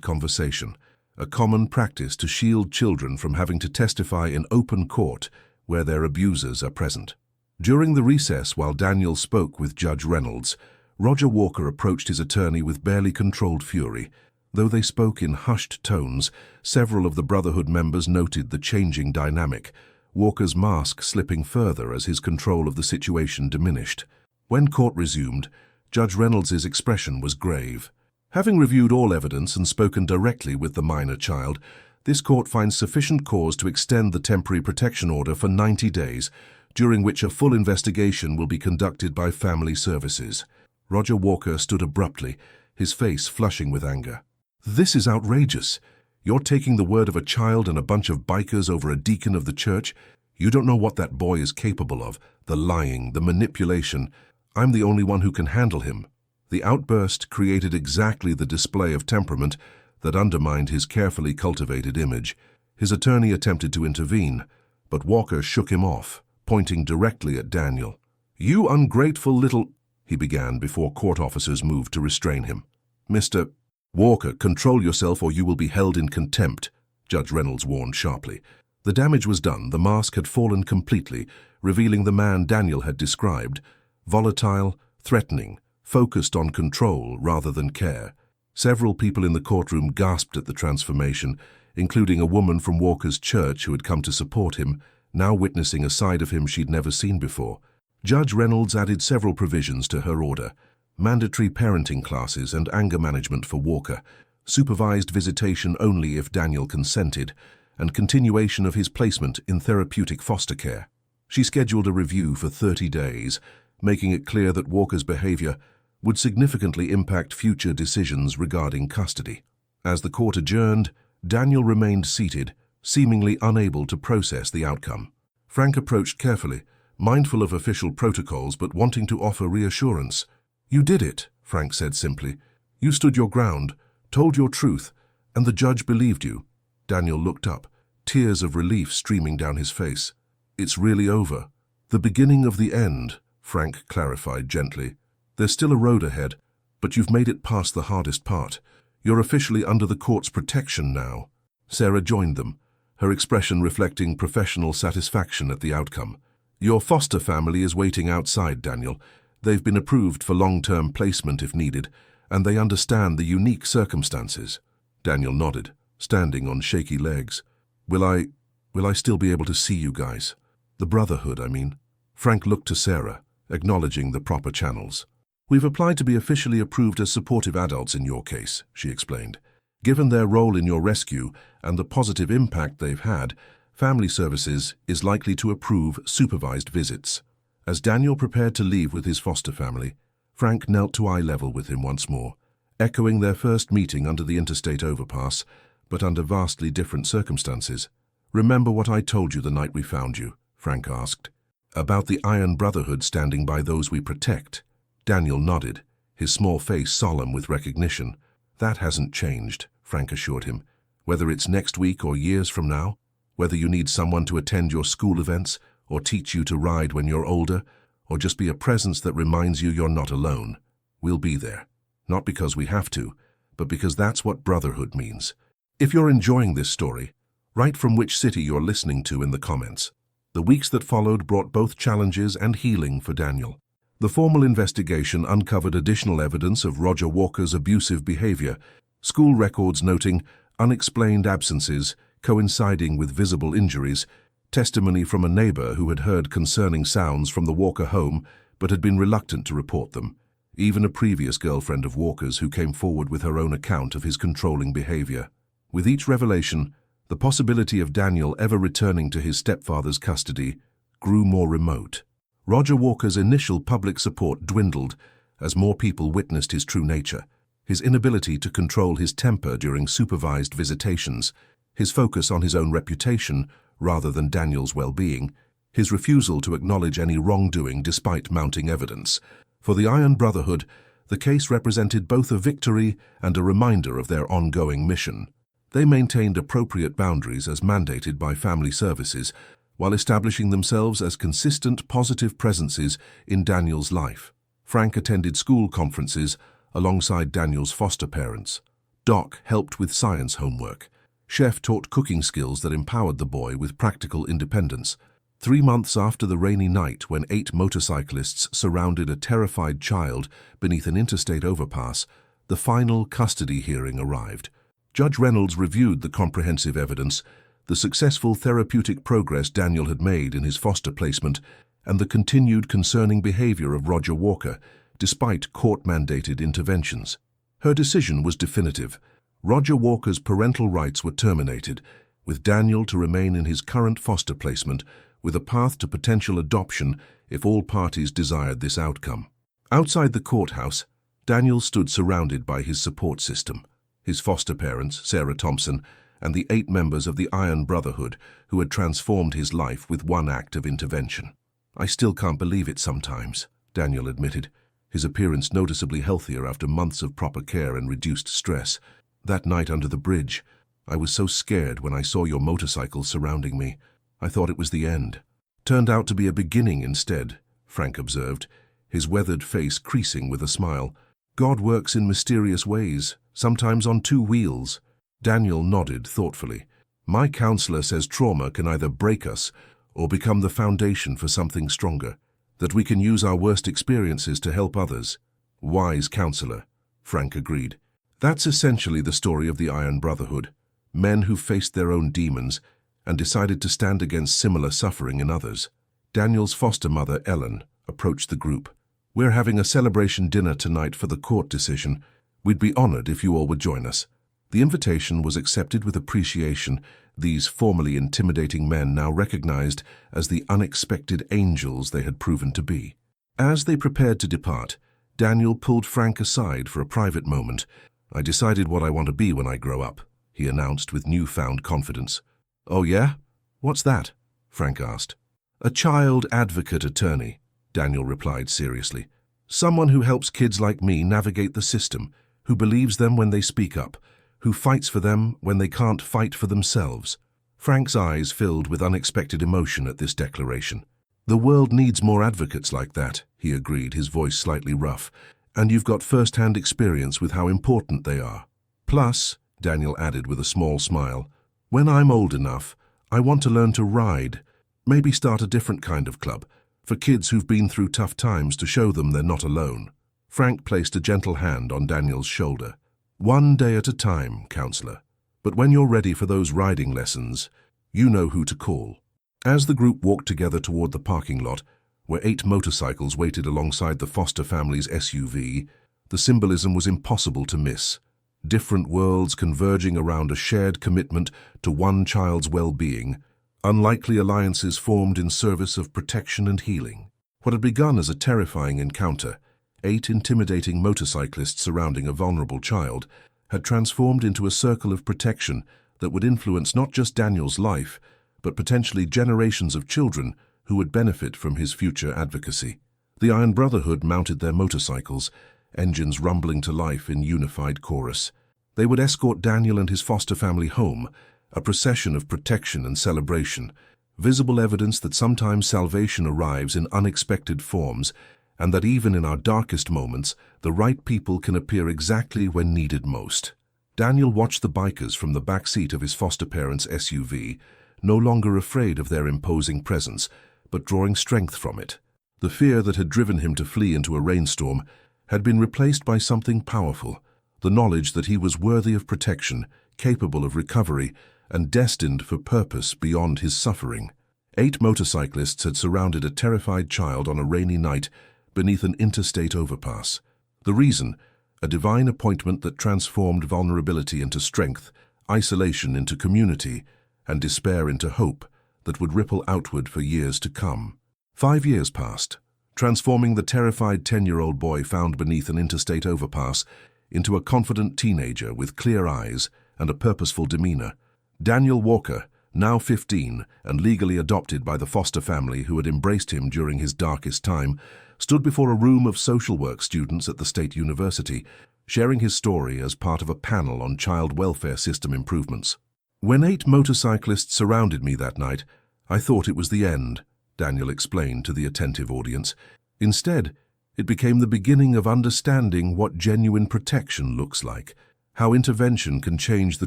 conversation, a common practice to shield children from having to testify in open court where their abusers are present. During the recess, while Daniel spoke with Judge Reynolds, Roger Walker approached his attorney with barely controlled fury. Though they spoke in hushed tones, several of the Brotherhood members noted the changing dynamic, Walker's mask slipping further as his control of the situation diminished. When court resumed, Judge Reynolds's expression was grave. Having reviewed all evidence and spoken directly with the minor child, this court finds sufficient cause to extend the temporary protection order for 90 days, during which a full investigation will be conducted by Family Services. Roger Walker stood abruptly, his face flushing with anger. "This is outrageous. You're taking the word of a child and a bunch of bikers over a deacon of the church. You don't know what that boy is capable of, the lying, the manipulation. I'm the only one who can handle him." The outburst created exactly the display of temperament that undermined his carefully cultivated image. His attorney attempted to intervene, but Walker shook him off, pointing directly at Daniel. "You ungrateful little—" he began before court officers moved to restrain him. "Mr. Walker, control yourself or you will be held in contempt," Judge Reynolds warned sharply. The damage was done. The mask had fallen completely, revealing the man Daniel had described: volatile, threatening, focused on control rather than care. Several people in the courtroom gasped at the transformation, including a woman from Walker's church who had come to support him, now witnessing a side of him she'd never seen before. Judge Reynolds added several provisions to her order: mandatory parenting classes and anger management for Walker, supervised visitation only if Daniel consented, and continuation of his placement in therapeutic foster care. She scheduled a review for 30 days, making it clear that Walker's behavior would significantly impact future decisions regarding custody. As the court adjourned, Daniel remained seated, seemingly unable to process the outcome. Frank approached carefully, mindful of official protocols but wanting to offer reassurance. "You did it," Frank said simply. "You stood your ground, told your truth, and the judge believed you." Daniel looked up, tears of relief streaming down his face. "It's really over." "The beginning of the end," Frank clarified gently. "There's still a road ahead, but you've made it past the hardest part. You're officially under the court's protection now." Sarah joined them, her expression reflecting professional satisfaction at the outcome. "Your foster family is waiting outside, Daniel. They've been approved for long-term placement if needed, and they understand the unique circumstances." Daniel nodded, standing on shaky legs. Will I still be able to see you guys? The Brotherhood, I mean." Frank looked to Sarah, acknowledging the proper channels. "We've applied to be officially approved as supportive adults in your case," she explained. "Given their role in your rescue and the positive impact they've had, Family Services is likely to approve supervised visits." As Daniel prepared to leave with his foster family, Frank knelt to eye level with him once more, echoing their first meeting under the interstate overpass, but under vastly different circumstances. "Remember what I told you the night we found you?" Frank asked. "About the Iron Brotherhood standing by those we protect?" Daniel nodded, his small face solemn with recognition. "That hasn't changed," Frank assured him. "Whether it's next week or years from now, whether you need someone to attend your school events, or teach you to ride when you're older, or just be a presence that reminds you you're not alone, we'll be there. Not because we have to, but because that's what brotherhood means." If you're enjoying this story, write from which city you're listening to in the comments. The weeks that followed brought both challenges and healing for Daniel. The formal investigation uncovered additional evidence of Roger Walker's abusive behavior, school records noting unexplained absences coinciding with visible injuries, testimony from a neighbor who had heard concerning sounds from the Walker home but had been reluctant to report them, even a previous girlfriend of Walker's who came forward with her own account of his controlling behavior. With each revelation, The possibility of Daniel ever returning to his stepfather's custody grew more remote. Roger Walker's initial public support dwindled as more people witnessed his true nature. His inability to control his temper during supervised visitations, his focus on his own reputation rather than Daniel's well-being, his refusal to acknowledge any wrongdoing despite mounting evidence. For the Iron Brotherhood, the case represented both a victory and a reminder of their ongoing mission. They maintained appropriate boundaries as mandated by family services, while establishing themselves as consistent, positive presences in Daniel's life. Frank attended school conferences alongside Daniel's foster parents. Doc helped with science homework. Chef taught cooking skills that empowered the boy with practical independence. 3 months after the rainy night when 8 motorcyclists surrounded a terrified child beneath an interstate overpass, the final custody hearing arrived. Judge Reynolds reviewed the comprehensive evidence, the successful therapeutic progress Daniel had made in his foster placement, and the continued concerning behavior of Roger Walker, despite court-mandated interventions. Her decision was definitive. Roger Walker's parental rights were terminated, with Daniel to remain in his current foster placement, with a path to potential adoption if all parties desired this outcome. Outside the courthouse, Daniel stood surrounded by his support system, his foster parents, Sarah Thompson, and the 8 members of the Iron Brotherhood who had transformed his life with one act of intervention. "I still can't believe it sometimes," Daniel admitted, his appearance noticeably healthier after months of proper care and reduced stress. "That night under the bridge, I was so scared when I saw your motorcycle surrounding me. I thought it was the end. Turned out to be a beginning instead," Frank observed, his weathered face creasing with a smile. "God works in mysterious ways, sometimes on 2 wheels. Daniel nodded thoughtfully. "My counselor says trauma can either break us or become the foundation for something stronger, that we can use our worst experiences to help others." "Wise counselor," Frank agreed. That's essentially the story of the Iron Brotherhood, men who faced their own demons and decided to stand against similar suffering in others. Daniel's foster mother, Ellen, approached the group. "We're having a celebration dinner tonight for the court decision. We'd be honored if you all would join us." The invitation was accepted with appreciation. These formerly intimidating men now recognized as the unexpected angels they had proven to be. As they prepared to depart, Daniel pulled Frank aside for a private moment. "I decided what I want to be when I grow up," he announced with newfound confidence. "Oh yeah? What's that?" Frank asked. "A child advocate attorney," Daniel replied seriously. "Someone who helps kids like me navigate the system, who believes them when they speak up, who fights for them when they can't fight for themselves." Frank's eyes filled with unexpected emotion at this declaration. "The world needs more advocates like that," he agreed, his voice slightly rough, "and you've got first-hand experience with how important they are. Plus," Daniel added with a small smile, "when I'm old enough, I want to learn to ride, maybe start a different kind of club, for kids who've been through tough times to show them they're not alone." Frank placed a gentle hand on Daniel's shoulder. "One day at a time, counselor. But when you're ready for those riding lessons, you know who to call." As the group walked together toward the parking lot, where 8 motorcycles waited alongside the foster family's SUV, the symbolism was impossible to miss. Different worlds converging around a shared commitment to one child's well-being, unlikely alliances formed in service of protection and healing. What had begun as a terrifying encounter, 8 intimidating motorcyclists surrounding a vulnerable child, had transformed into a circle of protection that would influence not just Daniel's life, but potentially generations of children who would benefit from his future advocacy. The Iron Brotherhood mounted their motorcycles, engines rumbling to life in unified chorus. They would escort Daniel and his foster family home, a procession of protection and celebration, visible evidence that sometimes salvation arrives in unexpected forms, and that even in our darkest moments, the right people can appear exactly when needed most. Daniel watched the bikers from the back seat of his foster parents' SUV, no longer afraid of their imposing presence, but drawing strength from it. The fear that had driven him to flee into a rainstorm had been replaced by something powerful, the knowledge that he was worthy of protection, capable of recovery, and destined for purpose beyond his suffering. 8 motorcyclists had surrounded a terrified child on a rainy night beneath an interstate overpass. The reason, a divine appointment that transformed vulnerability into strength, isolation into community, and despair into hope that would ripple outward for years to come. 5 years passed, transforming the terrified 10-year-old boy found beneath an interstate overpass into a confident teenager with clear eyes and a purposeful demeanor. Daniel Walker, now 15 and legally adopted by the foster family who had embraced him during his darkest time, stood before a room of social work students at the State University, sharing his story as part of a panel on child welfare system improvements. "When 8 motorcyclists surrounded me that night, I thought it was the end," Daniel explained to the attentive audience. "Instead, it became the beginning of understanding what genuine protection looks like, how intervention can change the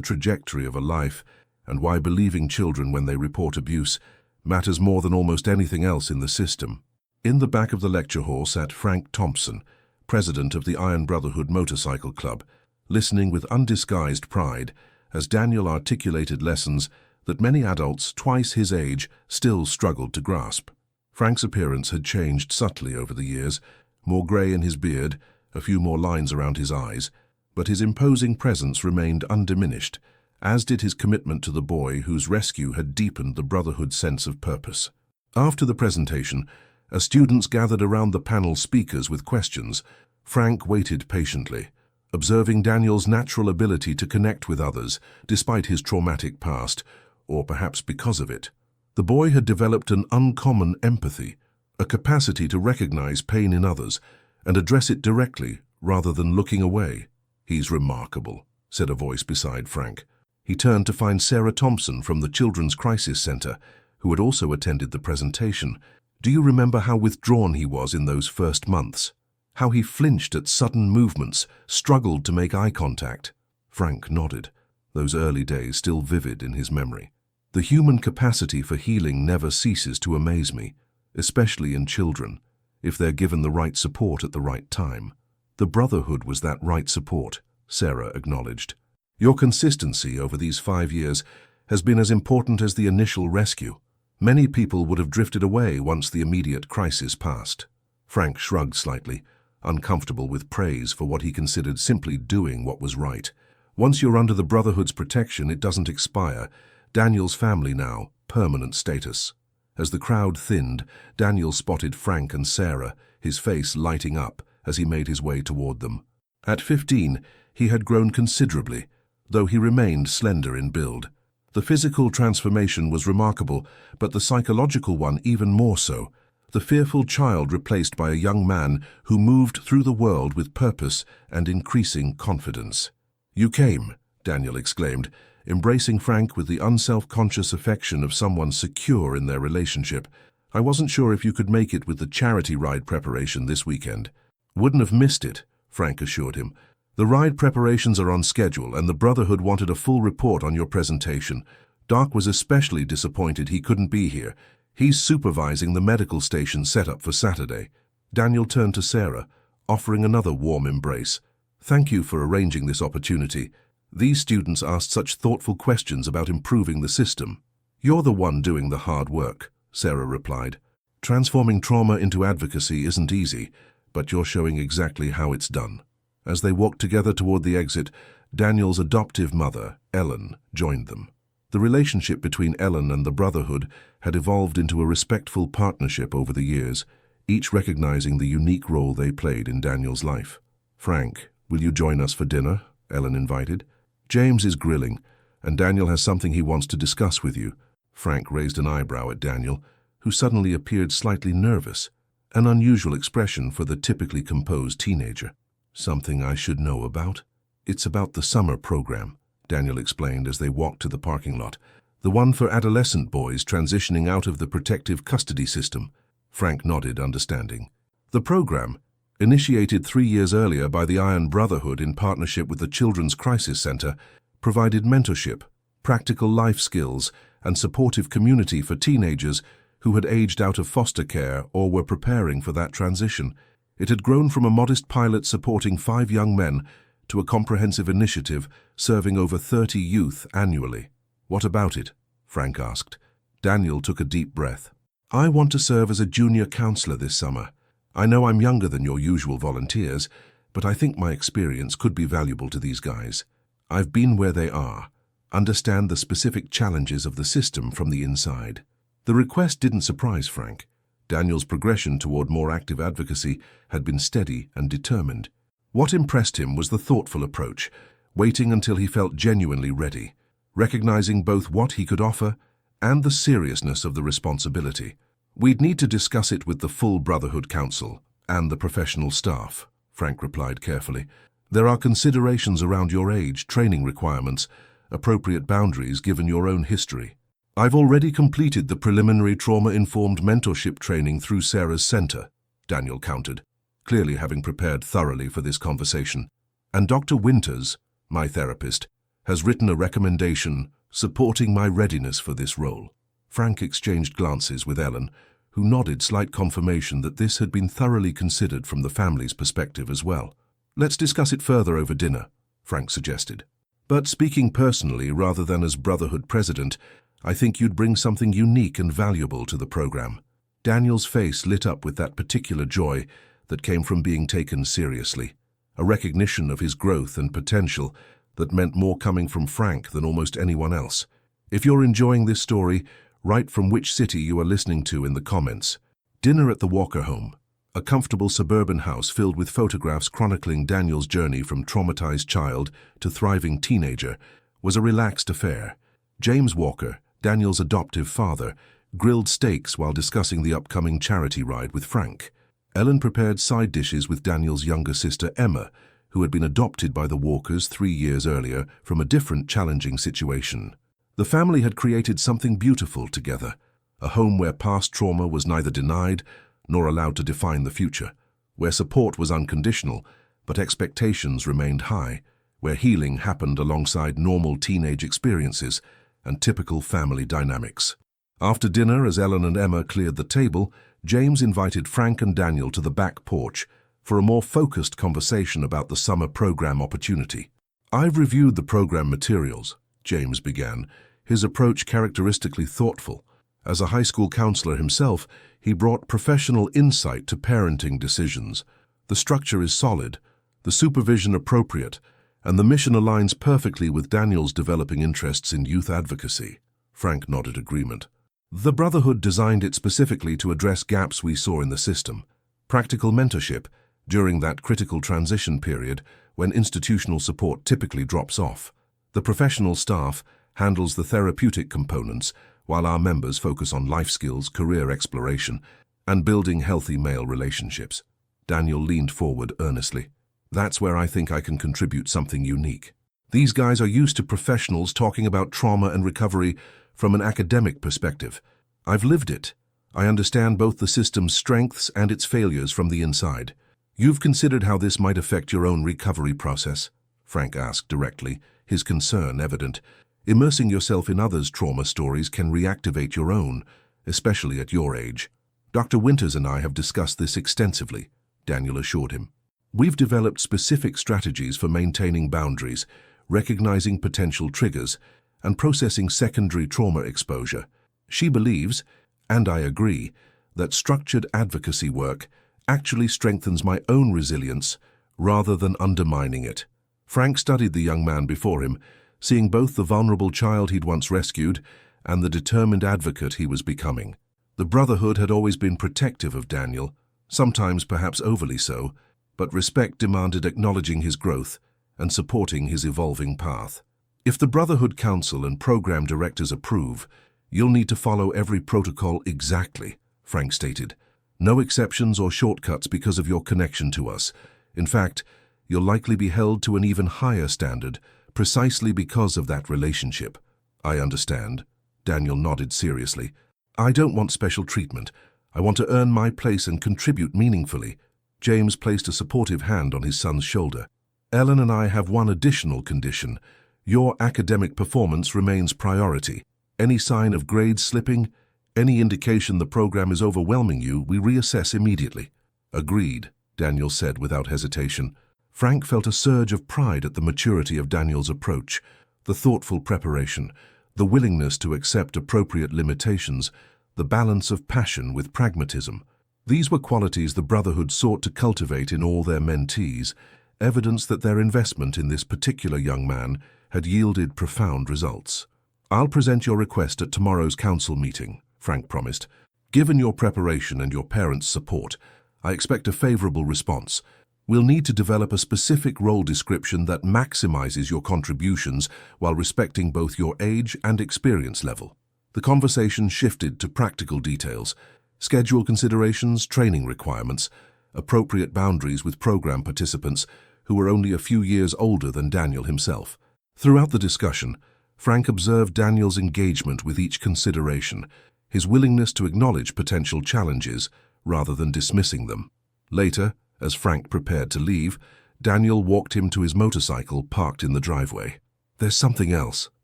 trajectory of a life, and why believing children when they report abuse matters more than almost anything else in the system." In the back of the lecture hall sat Frank Thompson, president of the Iron Brotherhood Motorcycle Club, listening with undisguised pride as Daniel articulated lessons that many adults twice his age still struggled to grasp. Frank's appearance had changed subtly over the years, more grey in his beard, a few more lines around his eyes, but his imposing presence remained undiminished, as did his commitment to the boy whose rescue had deepened the Brotherhood's sense of purpose. After the presentation, as students gathered around the panel speakers with questions, Frank waited patiently, observing Daniel's natural ability to connect with others despite his traumatic past, or perhaps because of it. The boy had developed an uncommon empathy, a capacity to recognize pain in others and address it directly rather than looking away. "He's remarkable," said a voice beside Frank. He turned to find Sarah Thompson from the Children's Crisis Center, who had also attended the presentation. "Do you remember how withdrawn he was in those first months? How he flinched at sudden movements, struggled to make eye contact?" Frank nodded, those early days still vivid in his memory. "The human capacity for healing never ceases to amaze me, especially in children, if they're given the right support at the right time." "The Brotherhood was that right support," Sarah acknowledged. "Your consistency over these 5 years has been as important as the initial rescue. Many people would have drifted away once the immediate crisis passed." Frank shrugged slightly, uncomfortable with praise for what he considered simply doing what was right. "Once you're under the Brotherhood's protection, it doesn't expire. Daniel's family now, permanent status." As the crowd thinned, Daniel spotted Frank and Sarah, his face lighting up as he made his way toward them. At 15, he had grown considerably, though he remained slender in build. The physical transformation was remarkable, but the psychological one even more so. The fearful child replaced by a young man who moved through the world with purpose and increasing confidence. "You came," Daniel exclaimed, embracing Frank with the unself-conscious affection of someone secure in their relationship. "I wasn't sure if you could make it with the charity ride preparation this weekend." "Wouldn't have missed it," Frank assured him. "The ride preparations are on schedule, and the Brotherhood wanted a full report on your presentation. Doc was especially disappointed he couldn't be here. He's supervising the medical station setup for Saturday." Daniel turned to Sarah, offering another warm embrace. "Thank you for arranging this opportunity. These students asked such thoughtful questions about improving the system." "You're the one doing the hard work," Sarah replied. "Transforming trauma into advocacy isn't easy, but you're showing exactly how it's done." As they walked together toward the exit, Daniel's adoptive mother, Ellen, joined them. The relationship between Ellen and the Brotherhood had evolved into a respectful partnership over the years, each recognizing the unique role they played in Daniel's life. "Frank, will you join us for dinner?" Ellen invited. "James is grilling, and Daniel has something he wants to discuss with you." Frank raised an eyebrow at Daniel, who suddenly appeared slightly nervous, an unusual expression for the typically composed teenager. "Something I should know about?" "It's about the summer program," Daniel explained as they walked to the parking lot. "The one for adolescent boys transitioning out of the protective custody system." Frank nodded, understanding. The program, initiated 3 years earlier by the Iron Brotherhood in partnership with the Children's Crisis Center, provided mentorship, practical life skills, and supportive community for teenagers who had aged out of foster care or were preparing for that transition. It had grown from a modest pilot supporting 5 young men to a comprehensive initiative serving over 30 youth annually. "What about it?" Frank asked. Daniel took a deep breath. "I want to serve as a junior counselor this summer. I know I'm younger than your usual volunteers, but I think my experience could be valuable to these guys. I've been where they are, understand the specific challenges of the system from the inside. The request didn't surprise Frank. Daniel's progression toward more active advocacy had been steady and determined. What impressed him was the thoughtful approach, waiting until he felt genuinely ready, recognizing both what he could offer and the seriousness of the responsibility. "We'd need to discuss it with the full Brotherhood Council and the professional staff," Frank replied carefully. "There are considerations around your age, training requirements, appropriate boundaries given your own history. I've already completed the preliminary trauma-informed mentorship training through Sarah's center," Daniel countered, clearly having prepared thoroughly for this conversation. "And Dr. Winters, my therapist, has written a recommendation supporting my readiness for this role." Frank exchanged glances with Ellen, who nodded slight confirmation that this had been thoroughly considered from the family's perspective as well. "Let's discuss it further over dinner," Frank suggested. "But speaking personally rather than as Brotherhood president, I think you'd bring something unique and valuable to the program." Daniel's face lit up with that particular joy that came from being taken seriously, a recognition of his growth and potential that meant more coming from Frank than almost anyone else. If you're enjoying this story, write from which city you are listening to in the comments. Dinner at the Walker home, a comfortable suburban house filled with photographs chronicling Daniel's journey from traumatized child to thriving teenager, was a relaxed affair. James Walker, Daniel's adoptive father, grilled steaks while discussing the upcoming charity ride with Frank. Ellen prepared side dishes with Daniel's younger sister Emma, who had been adopted by the Walkers 3 years earlier from a different challenging situation. The family had created something beautiful together, a home where past trauma was neither denied nor allowed to define the future, where support was unconditional but expectations remained high, where healing happened alongside normal teenage experiences and typical family dynamics. After dinner, as Ellen and Emma cleared the table, James invited Frank and Daniel to the back porch for a more focused conversation about the summer program opportunity. "I've reviewed the program materials," James began, his approach characteristically thoughtful. As a high school counselor himself, he brought professional insight to parenting decisions. "The structure is solid, the supervision appropriate, and the mission aligns perfectly with Daniel's developing interests in youth advocacy." Frank nodded agreement. "The Brotherhood designed it specifically to address gaps we saw in the system. Practical mentorship during that critical transition period when institutional support typically drops off. The professional staff handles the therapeutic components, while our members focus on life skills, career exploration, and building healthy male relationships." Daniel leaned forward earnestly. "That's where I think I can contribute something unique. These guys are used to professionals talking about trauma and recovery from an academic perspective. I've lived it. I understand both the system's strengths and its failures from the inside." "You've considered how this might affect your own recovery process?" Frank asked directly, his concern evident. "Immersing yourself in others' trauma stories can reactivate your own, especially at your age." "Dr. Winters and I have discussed this extensively," Daniel assured him. "We've developed specific strategies for maintaining boundaries, recognizing potential triggers, and processing secondary trauma exposure. She believes, and I agree, that structured advocacy work actually strengthens my own resilience rather than undermining it." Frank studied the young man before him, seeing both the vulnerable child he'd once rescued and the determined advocate he was becoming. The Brotherhood had always been protective of Daniel, sometimes perhaps overly so, but respect demanded acknowledging his growth and supporting his evolving path. "If the Brotherhood Council and program directors approve, you'll need to follow every protocol exactly," Frank stated. "No exceptions or shortcuts because of your connection to us. In fact, you'll likely be held to an even higher standard precisely because of that relationship." "I understand," Daniel nodded seriously. "I don't want special treatment. I want to earn my place and contribute meaningfully." James placed a supportive hand on his son's shoulder. "Ellen and I have one additional condition. Your academic performance remains priority. Any sign of grades slipping, any indication the program is overwhelming you, we reassess immediately." "Agreed," Daniel said without hesitation. Frank felt a surge of pride at the maturity of Daniel's approach, the thoughtful preparation, the willingness to accept appropriate limitations, the balance of passion with pragmatism. These were qualities the Brotherhood sought to cultivate in all their mentees, evidence that their investment in this particular young man had yielded profound results. "I'll present your request at tomorrow's council meeting," Frank promised. "Given your preparation and your parents' support, I expect a favorable response. We'll need to develop a specific role description that maximizes your contributions while respecting both your age and experience level." The conversation shifted to practical details: schedule considerations, training requirements, appropriate boundaries with program participants who were only a few years older than Daniel himself. Throughout the discussion, Frank observed Daniel's engagement with each consideration, his willingness to acknowledge potential challenges rather than dismissing them. Later, as Frank prepared to leave, Daniel walked him to his motorcycle parked in the driveway. "There's something else,"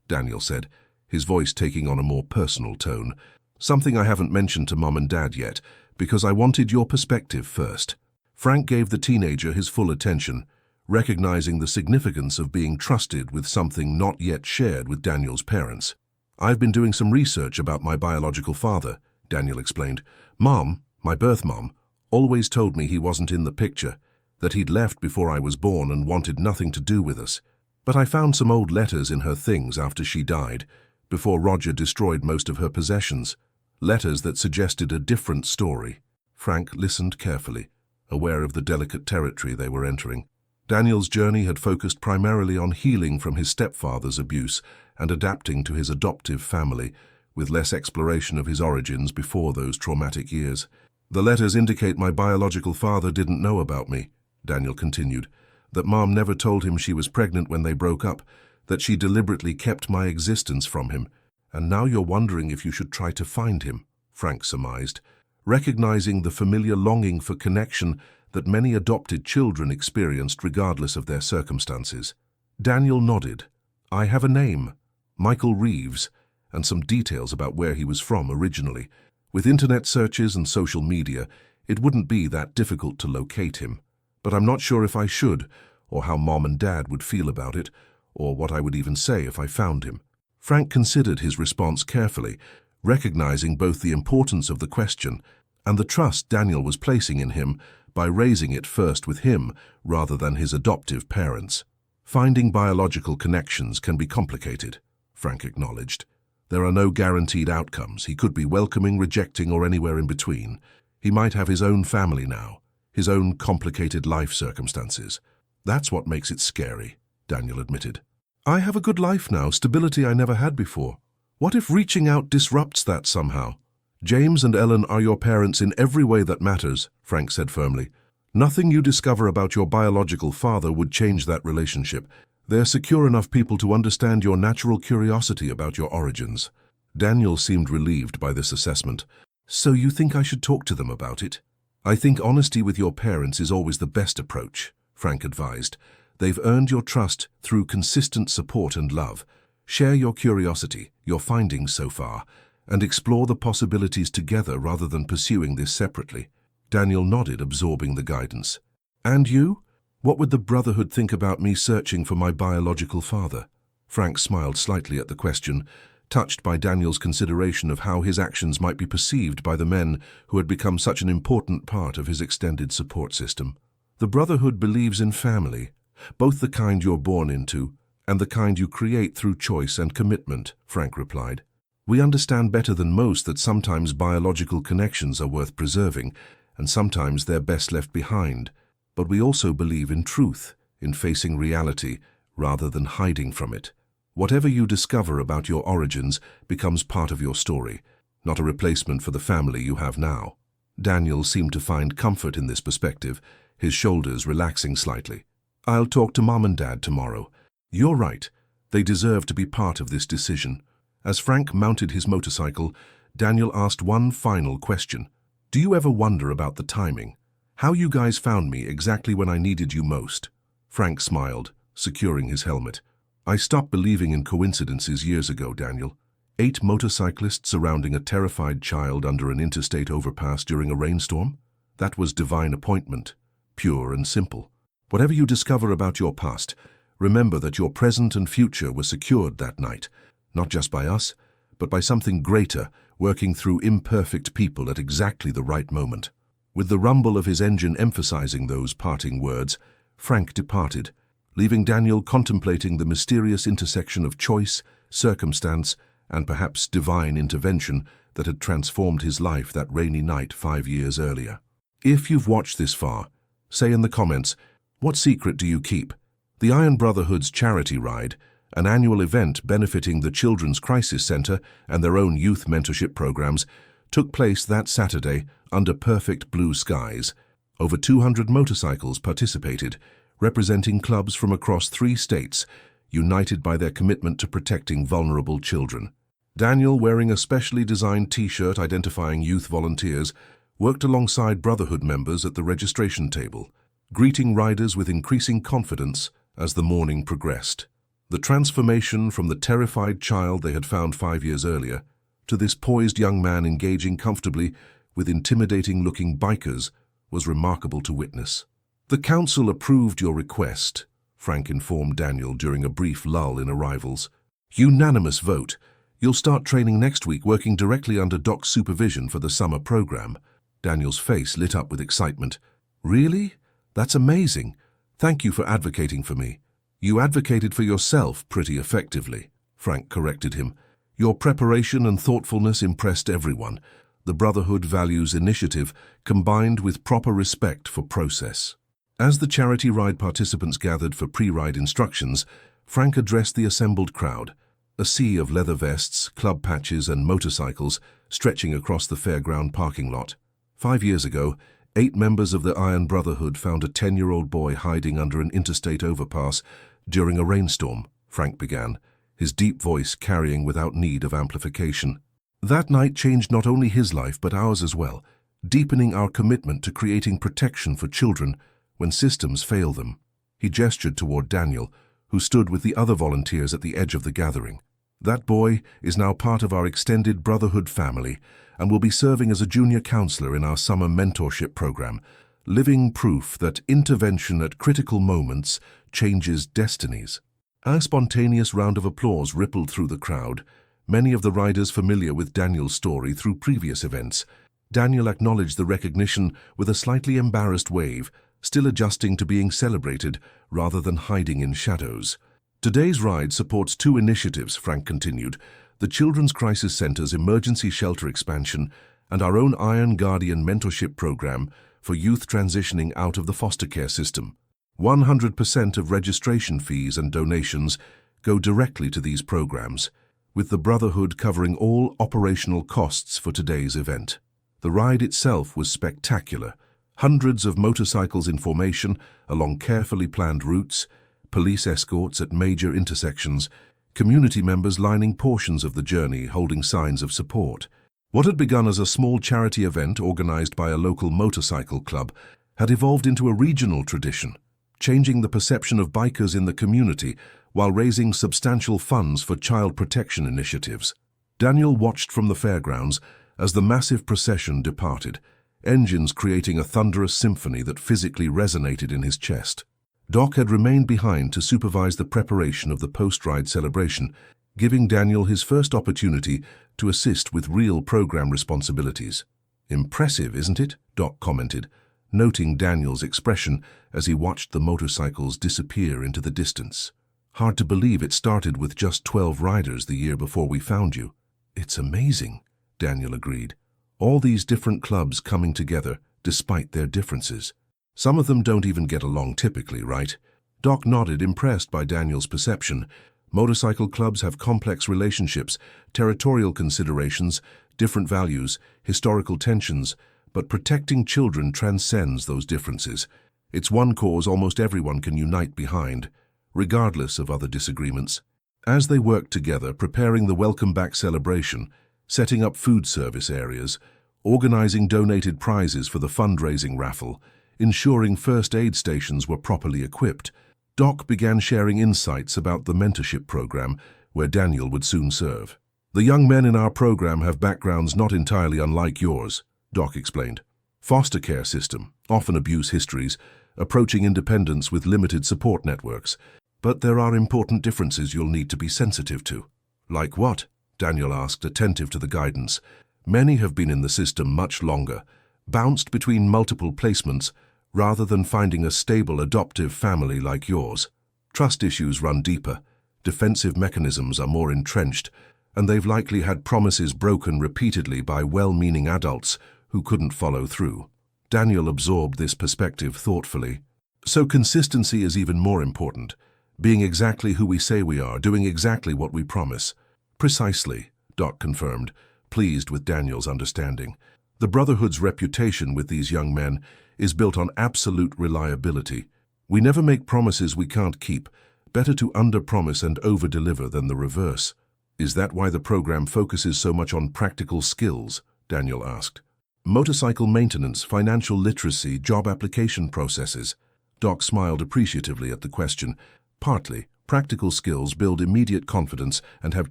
Daniel said, his voice taking on a more personal tone. "Something I haven't mentioned to Mom and Dad yet, because I wanted your perspective first." Frank gave the teenager his full attention, recognizing the significance of being trusted with something not yet shared with Daniel's parents. "I've been doing some research about my biological father," Daniel explained. "Mom, my birth mom, always told me he wasn't in the picture, that he'd left before I was born and wanted nothing to do with us. But I found some old letters in her things after she died, before Roger destroyed most of her possessions. Letters that suggested a different story." Frank listened carefully, aware of the delicate territory they were entering. Daniel's journey had focused primarily on healing from his stepfather's abuse and adapting to his adoptive family, with less exploration of his origins before those traumatic years. "The letters indicate my biological father didn't know about me," Daniel continued, "that Mom never told him she was pregnant when they broke up, that she deliberately kept my existence from him. And now you're wondering if you should try to find him," Frank surmised, recognizing the familiar longing for connection that many adopted children experienced regardless of their circumstances. Daniel nodded. "I have a name, Michael Reeves, and some details about where he was from originally. With internet searches and social media, it wouldn't be that difficult to locate him. But I'm not sure if I should, or how Mom and Dad would feel about it, or what I would even say if I found him." Frank considered his response carefully, recognizing both the importance of the question and the trust Daniel was placing in him by raising it first with him rather than his adoptive parents. "Finding biological connections can be complicated," Frank acknowledged. "There are no guaranteed outcomes. He could be welcoming, rejecting, or anywhere in between. He might have his own family now, his own complicated life circumstances. That's what makes it scary," Daniel admitted. "I have a good life now, stability I never had before. What if reaching out disrupts that somehow?" "James and Ellen are your parents in every way that matters," Frank said firmly. "Nothing you discover about your biological father would change that relationship. They're secure enough people to understand your natural curiosity about your origins." Daniel seemed relieved by this assessment. "So you think I should talk to them about it?" "I think honesty with your parents is always the best approach," Frank advised. "They've earned your trust through consistent support and love. Share your curiosity, your findings so far, and explore the possibilities together rather than pursuing this separately." Daniel nodded, absorbing the guidance. "And you? What would the Brotherhood think about me searching for my biological father?" Frank smiled slightly at the question, touched by Daniel's consideration of how his actions might be perceived by the men who had become such an important part of his extended support system. "The Brotherhood believes in family, both the kind you're born into and the kind you create through choice and commitment," Frank replied. "We understand better than most that sometimes biological connections are worth preserving, and sometimes they're best left behind. But we also believe in truth, in facing reality, rather than hiding from it. Whatever you discover about your origins becomes part of your story, not a replacement for the family you have now." Daniel seemed to find comfort in this perspective, his shoulders relaxing slightly. "I'll talk to Mom and Dad tomorrow. You're right. They deserve to be part of this decision." As Frank mounted his motorcycle, Daniel asked one final question. "Do you ever wonder about the timing? How you guys found me exactly when I needed you most?" Frank smiled, securing his helmet. "I stopped believing in coincidences years ago, Daniel. 8 motorcyclists surrounding a terrified child under an interstate overpass during a rainstorm? That was divine appointment, pure and simple. Whatever you discover about your past, remember that your present and future were secured that night, not just by us, but by something greater, working through imperfect people at exactly the right moment." With the rumble of his engine emphasizing those parting words, Frank departed, leaving Daniel contemplating the mysterious intersection of choice, circumstance, and perhaps divine intervention that had transformed his life that rainy night 5 years earlier. If you've watched this far, say in the comments, what secret do you keep? The Iron Brotherhood's charity ride, an annual event benefiting the Children's Crisis Center and their own youth mentorship programs, took place that Saturday under perfect blue skies. Over 200 motorcycles participated, representing clubs from across 3 states, united by their commitment to protecting vulnerable children. Daniel, wearing a specially designed T-shirt identifying youth volunteers, worked alongside Brotherhood members at the registration table, greeting riders with increasing confidence as the morning progressed. The transformation from the terrified child they had found 5 years earlier to this poised young man engaging comfortably with intimidating-looking bikers was remarkable to witness. "The council approved your request," Frank informed Daniel during a brief lull in arrivals. "Unanimous vote. You'll start training next week working directly under Doc's supervision for the summer program." Daniel's face lit up with excitement. "Really? That's amazing. Thank you for advocating for me." "You advocated for yourself pretty effectively," Frank corrected him. "Your preparation and thoughtfulness impressed everyone. The Brotherhood values initiative combined with proper respect for process." As the charity ride participants gathered for pre-ride instructions, Frank addressed the assembled crowd, a sea of leather vests, club patches, and motorcycles stretching across the fairground parking lot. 5 years ago, 8 members of the Iron Brotherhood found a 10-year-old boy hiding under an interstate overpass during a rainstorm, Frank began, his deep voice carrying without need of amplification. "That night changed not only his life but ours as well, deepening our commitment to creating protection for children when systems fail them." He gestured toward Daniel, who stood with the other volunteers at the edge of the gathering. "That boy is now part of our extended Brotherhood family and will be serving as a junior counselor in our summer mentorship program, living proof that intervention at critical moments changes destinies." A spontaneous round of applause rippled through the crowd, many of the riders familiar with Daniel's story through previous events. Daniel acknowledged the recognition with a slightly embarrassed wave, still adjusting to being celebrated rather than hiding in shadows. "Today's ride supports 2 initiatives," Frank continued, the Children's Crisis Center's emergency shelter expansion and our own Iron Guardian mentorship program for youth transitioning out of the foster care system. 100% of registration fees and donations go directly to these programs, with the Brotherhood covering all operational costs for today's event. The ride itself was spectacular. Hundreds of motorcycles in formation along carefully planned routes, police escorts at major intersections, community members lining portions of the journey holding signs of support. What had begun as a small charity event organized by a local motorcycle club had evolved into a regional tradition, changing the perception of bikers in the community while raising substantial funds for child protection initiatives. Daniel watched from the fairgrounds as the massive procession departed, engines creating a thunderous symphony that physically resonated in his chest. Doc had remained behind to supervise the preparation of the post-ride celebration, giving Daniel his first opportunity to assist with real program responsibilities. "Impressive, isn't it?" Doc commented, noting Daniel's expression as he watched the motorcycles disappear into the distance. "Hard to believe it started with just 12 riders the year before we found you." "It's amazing," Daniel agreed. "All these different clubs coming together, despite their differences. Some of them don't even get along typically, right?" Doc nodded, impressed by Daniel's perception. "Motorcycle clubs have complex relationships, territorial considerations, different values, historical tensions, but protecting children transcends those differences. It's one cause almost everyone can unite behind, regardless of other disagreements." As they worked together, preparing the Welcome Back celebration, setting up food service areas, organizing donated prizes for the fundraising raffle, ensuring first aid stations were properly equipped, Doc began sharing insights about the mentorship program where Daniel would soon serve. "The young men in our program have backgrounds not entirely unlike yours," Doc explained. "Foster care system, often abuse histories, approaching independence with limited support networks. But there are important differences you'll need to be sensitive to." "Like what?" Daniel asked, attentive to the guidance. "Many have been in the system much longer, bounced between multiple placements, rather than finding a stable adoptive family like yours." Trust issues run deeper, defensive mechanisms are more entrenched, and they've likely had promises broken repeatedly by well-meaning adults who couldn't follow through. Daniel absorbed this perspective thoughtfully. So consistency is even more important. Being exactly who we say we are, doing exactly what we promise. Precisely, Doc confirmed, pleased with Daniel's understanding. The Brotherhood's reputation with these young men is built on absolute reliability. We never make promises we can't keep. Better to under-promise and over-deliver than the reverse. Is that why the program focuses so much on practical skills? Daniel asked. Motorcycle maintenance, financial literacy, job application processes. Doc smiled appreciatively at the question. Partly, practical skills build immediate confidence and have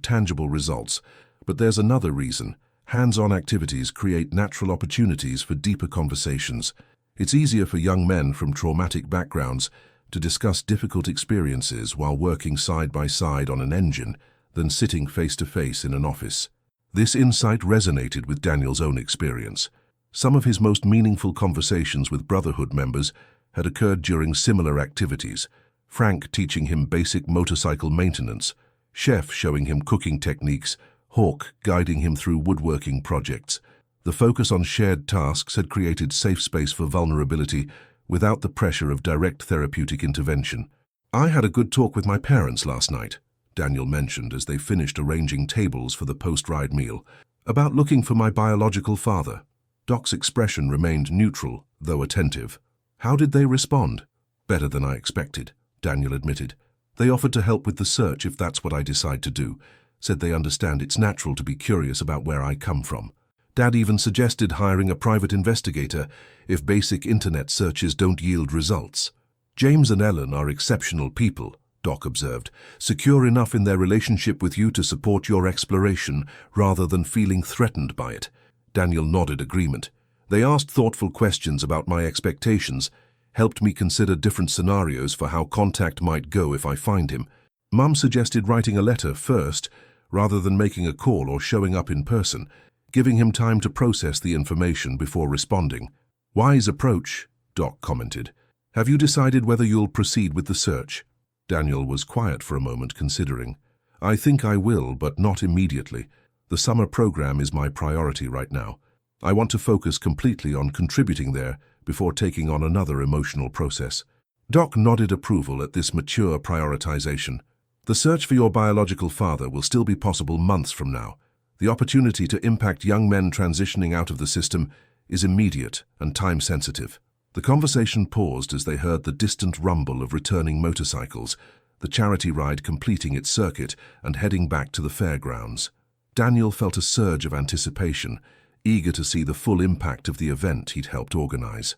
tangible results. But there's another reason. Hands-on activities create natural opportunities for deeper conversations. It's easier for young men from traumatic backgrounds to discuss difficult experiences while working side by side on an engine than sitting face-to-face in an office. This insight resonated with Daniel's own experience. Some of his most meaningful conversations with Brotherhood members had occurred during similar activities. Frank teaching him basic motorcycle maintenance, Chef showing him cooking techniques, Hawk guiding him through woodworking projects. The focus on shared tasks had created safe space for vulnerability without the pressure of direct therapeutic intervention. I had a good talk with my parents last night, Daniel mentioned as they finished arranging tables for the post-ride meal, about looking for my biological father. Doc's expression remained neutral, though attentive. How did they respond? Better than I expected, Daniel admitted. They offered to help with the search if that's what I decide to do, said they understand it's natural to be curious about where I come from. Dad even suggested hiring a private investigator if basic internet searches don't yield results. James and Ellen are exceptional people, Doc observed, secure enough in their relationship with you to support your exploration rather than feeling threatened by it. Daniel nodded agreement. They asked thoughtful questions about my expectations, helped me consider different scenarios for how contact might go if I find him. Mum suggested writing a letter first, rather than making a call or showing up in person, giving him time to process the information before responding. Wise approach, Doc commented. Have you decided whether you'll proceed with the search? Daniel was quiet for a moment, considering. I think I will, but not immediately. The summer program is my priority right now. I want to focus completely on contributing there before taking on another emotional process. Doc nodded approval at this mature prioritization. The search for your biological father will still be possible months from now. The opportunity to impact young men transitioning out of the system is immediate and time-sensitive. The conversation paused as they heard the distant rumble of returning motorcycles, the charity ride completing its circuit and heading back to the fairgrounds. Daniel felt a surge of anticipation, eager to see the full impact of the event he'd helped organize.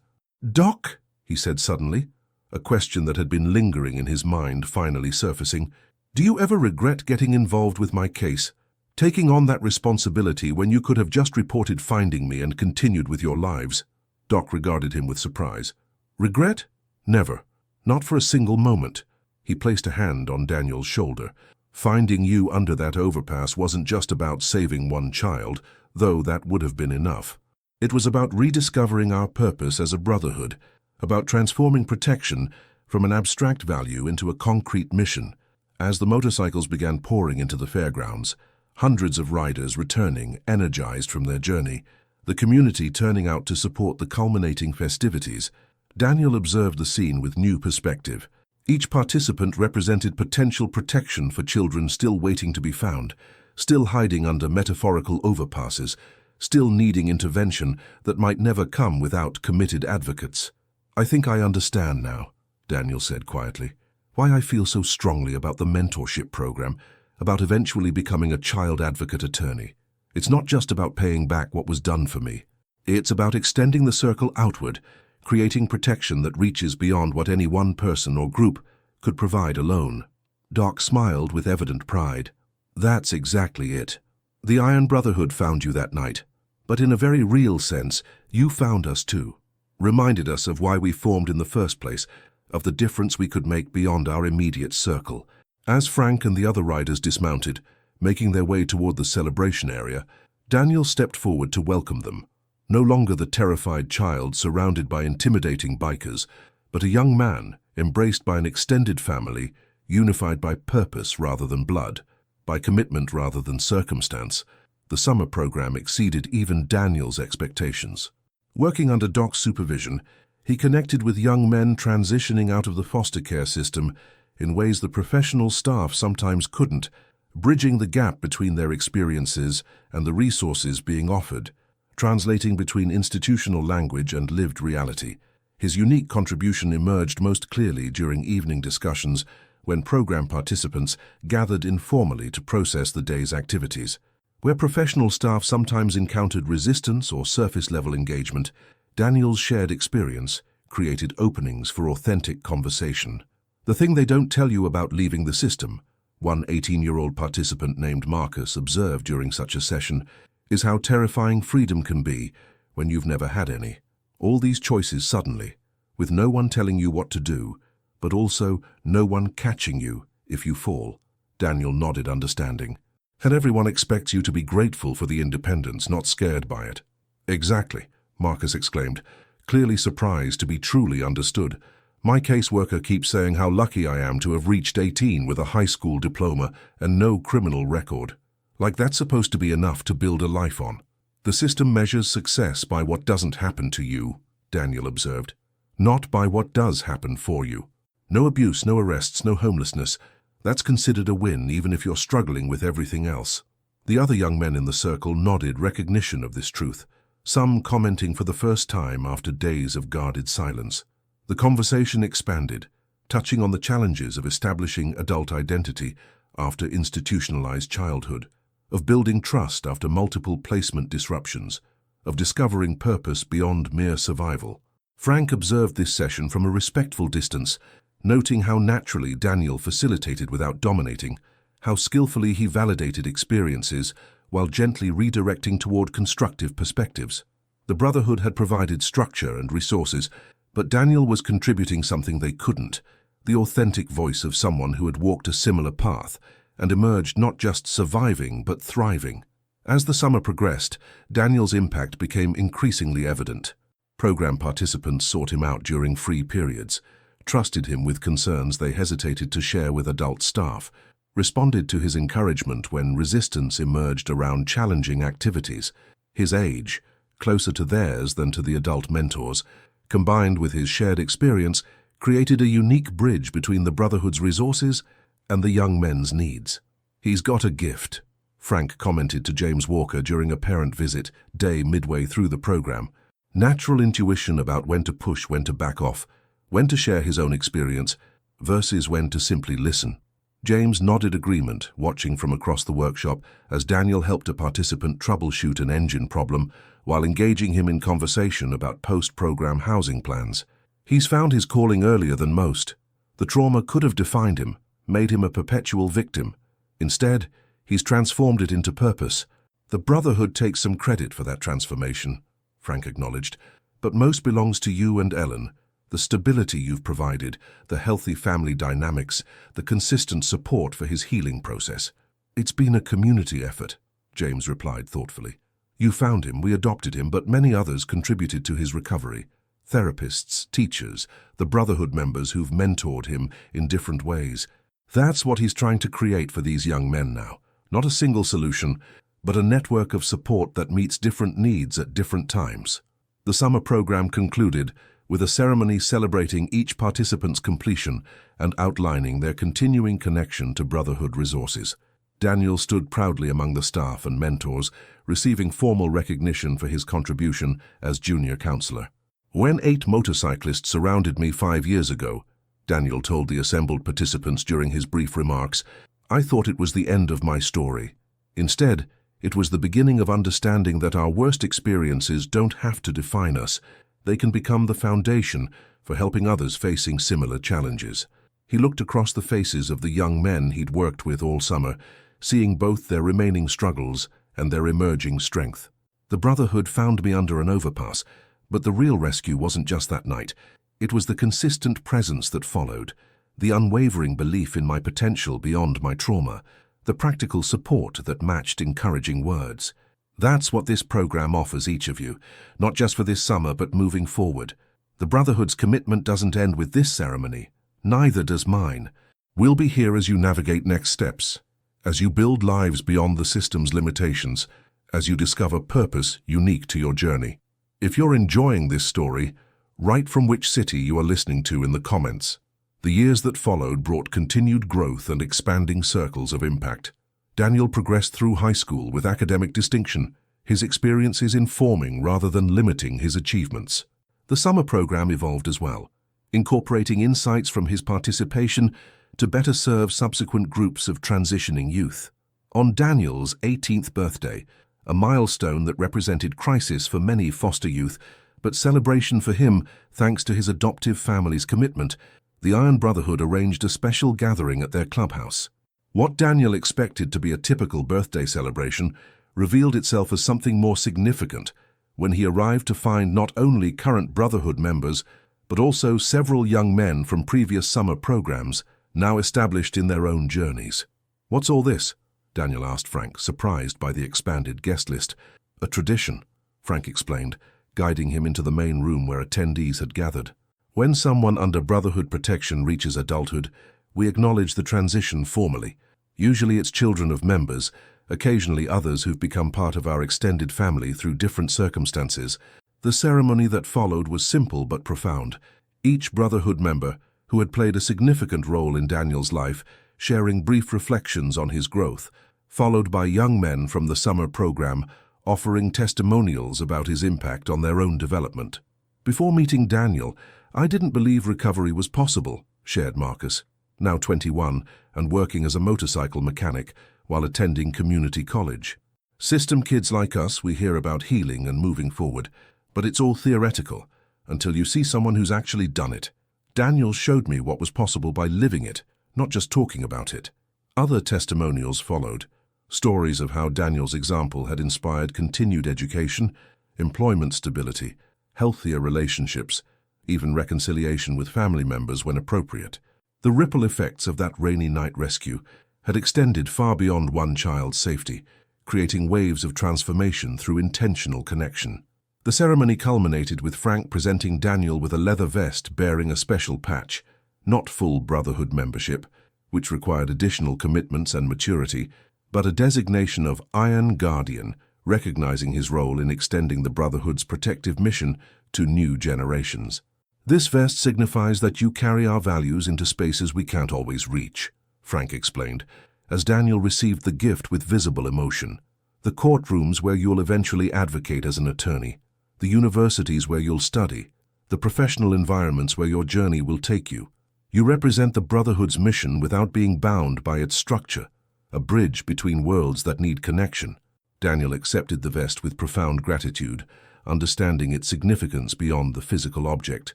Doc, he said suddenly, a question that had been lingering in his mind finally surfacing. Do you ever regret getting involved with my case? Taking on that responsibility when you could have just reported finding me and continued with your lives? Doc regarded him with surprise. Regret? Never. Not for a single moment. He placed a hand on Daniel's shoulder. Finding you under that overpass wasn't just about saving one child, though that would have been enough. It was about rediscovering our purpose as a brotherhood, about transforming protection from an abstract value into a concrete mission. As the motorcycles began pouring into the fairgrounds, hundreds of riders returning, energized from their journey, the community turning out to support the culminating festivities, Daniel observed the scene with new perspective. Each participant represented potential protection for children still waiting to be found, still hiding under metaphorical overpasses, still needing intervention that might never come without committed advocates. I think I understand now, Daniel said quietly, why I feel so strongly about the mentorship program, about eventually becoming a child advocate attorney. It's not just about paying back what was done for me. It's about extending the circle outward, creating protection that reaches beyond what any one person or group could provide alone. Doc smiled with evident pride. That's exactly it. The Iron Brotherhood found you that night, but in a very real sense, you found us too. Reminded us of why we formed in the first place, of the difference we could make beyond our immediate circle. As Frank and the other riders dismounted, making their way toward the celebration area, Daniel stepped forward to welcome them. No longer the terrified child surrounded by intimidating bikers, but a young man embraced by an extended family, unified by purpose rather than blood, by commitment rather than circumstance. The summer program exceeded even Daniel's expectations. Working under Doc's supervision, he connected with young men transitioning out of the foster care system in ways the professional staff sometimes couldn't, bridging the gap between their experiences and the resources being offered, translating between institutional language and lived reality. His unique contribution emerged most clearly during evening discussions when program participants gathered informally to process the day's activities. Where professional staff sometimes encountered resistance or surface-level engagement, Daniel's shared experience created openings for authentic conversation. The thing they don't tell you about leaving the system, one 18-year-old participant named Marcus observed during such a session, is how terrifying freedom can be when you've never had any. All these choices suddenly, with no one telling you what to do, but also no one catching you if you fall. Daniel nodded understanding. And everyone expects you to be grateful for the independence, not scared by it. Exactly, Marcus exclaimed, clearly surprised to be truly understood. My caseworker keeps saying how lucky I am to have reached 18 with a high school diploma and no criminal record. Like that's supposed to be enough to build a life on. The system measures success by what doesn't happen to you, Daniel observed, not by what does happen for you. No abuse, no arrests, no homelessness. That's considered a win even if you're struggling with everything else. The other young men in the circle nodded recognition of this truth, some commenting for the first time after days of guarded silence. The conversation expanded, touching on the challenges of establishing adult identity after institutionalized childhood, of building trust after multiple placement disruptions, of discovering purpose beyond mere survival. Frank observed this session from a respectful distance, noting how naturally Daniel facilitated without dominating, how skillfully he validated experiences while gently redirecting toward constructive perspectives. The Brotherhood had provided structure and resources, but Daniel was contributing something they couldn't, the authentic voice of someone who had walked a similar path and emerged not just surviving but thriving. As the summer progressed, Daniel's impact became increasingly evident. Program participants sought him out during free periods, trusted him with concerns they hesitated to share with adult staff, responded to his encouragement when resistance emerged around challenging activities. His age, closer to theirs than to the adult mentors, combined with his shared experience, created a unique bridge between the Brotherhood's resources and the young men's needs. "He's got a gift," Frank commented to James Walker during a parent visit day midway through the program. Natural intuition about when to push, when to back off, when to share his own experience, versus when to simply listen. James nodded agreement, watching from across the workshop as Daniel helped a participant troubleshoot an engine problem while engaging him in conversation about post-program housing plans. He's found his calling earlier than most. The trauma could have defined him, made him a perpetual victim. Instead, he's transformed it into purpose. The Brotherhood takes some credit for that transformation, Frank acknowledged, but most belongs to you and Ellen. The stability you've provided, the healthy family dynamics, the consistent support for his healing process. It's been a community effort, James replied thoughtfully. You found him, we adopted him, but many others contributed to his recovery. Therapists, teachers, the Brotherhood members who've mentored him in different ways. That's what he's trying to create for these young men now. Not a single solution, but a network of support that meets different needs at different times. The summer program concluded with a ceremony celebrating each participant's completion and outlining their continuing connection to Brotherhood resources. Daniel stood proudly among the staff and mentors, receiving formal recognition for his contribution as junior counselor. When 8 motorcyclists surrounded me 5 years ago, Daniel told the assembled participants during his brief remarks, I thought it was the end of my story. Instead, it was the beginning of understanding that our worst experiences don't have to define us. They can become the foundation for helping others facing similar challenges. He looked across the faces of the young men he'd worked with all summer, seeing both their remaining struggles and their emerging strength. The Brotherhood found me under an overpass, but the real rescue wasn't just that night. It was the consistent presence that followed, the unwavering belief in my potential beyond my trauma, the practical support that matched encouraging words. That's what this program offers each of you, not just for this summer but moving forward. The Brotherhood's commitment doesn't end with this ceremony. Neither does mine. We'll be here as you navigate next steps, as you build lives beyond the system's limitations, as you discover purpose unique to your journey. If you're enjoying this story, write from which city you are listening to in the comments. The years that followed brought continued growth and expanding circles of impact. Daniel progressed through high school with academic distinction, his experiences informing rather than limiting his achievements. The summer program evolved as well, incorporating insights from his participation to better serve subsequent groups of transitioning youth. On Daniel's 18th birthday, a milestone that represented crisis for many foster youth, but celebration for him thanks to his adoptive family's commitment, the Iron Brotherhood arranged a special gathering at their clubhouse. What Daniel expected to be a typical birthday celebration revealed itself as something more significant when he arrived to find not only current Brotherhood members, but also several young men from previous summer programs now established in their own journeys. "What's all this?" Daniel asked Frank, surprised by the expanded guest list. "A tradition," Frank explained, guiding him into the main room where attendees had gathered. "When someone under Brotherhood protection reaches adulthood, we acknowledge the transition formally. Usually it's children of members, occasionally others who've become part of our extended family through different circumstances. The ceremony that followed was simple but profound. Each Brotherhood member, who had played a significant role in Daniel's life, sharing brief reflections on his growth, followed by young men from the summer program offering testimonials about his impact on their own development. "Before meeting Daniel, I didn't believe recovery was possible," shared Marcus, now 21 and working as a motorcycle mechanic while attending community college. "System kids like us, we hear about healing and moving forward, but it's all theoretical until you see someone who's actually done it. Daniel showed me what was possible by living it, not just talking about it." Other testimonials followed, stories of how Daniel's example had inspired continued education, employment stability, healthier relationships, even reconciliation with family members when appropriate. The ripple effects of that rainy night rescue had extended far beyond one child's safety, creating waves of transformation through intentional connection. The ceremony culminated with Frank presenting Daniel with a leather vest bearing a special patch, not full Brotherhood membership, which required additional commitments and maturity, but a designation of Iron Guardian, recognizing his role in extending the Brotherhood's protective mission to new generations. "This vest signifies that you carry our values into spaces we can't always reach," Frank explained, as Daniel received the gift with visible emotion. "The courtrooms where you'll eventually advocate as an attorney, the universities where you'll study, the professional environments where your journey will take you. You represent the Brotherhood's mission without being bound by its structure, a bridge between worlds that need connection." Daniel accepted the vest with profound gratitude, understanding its significance beyond the physical object.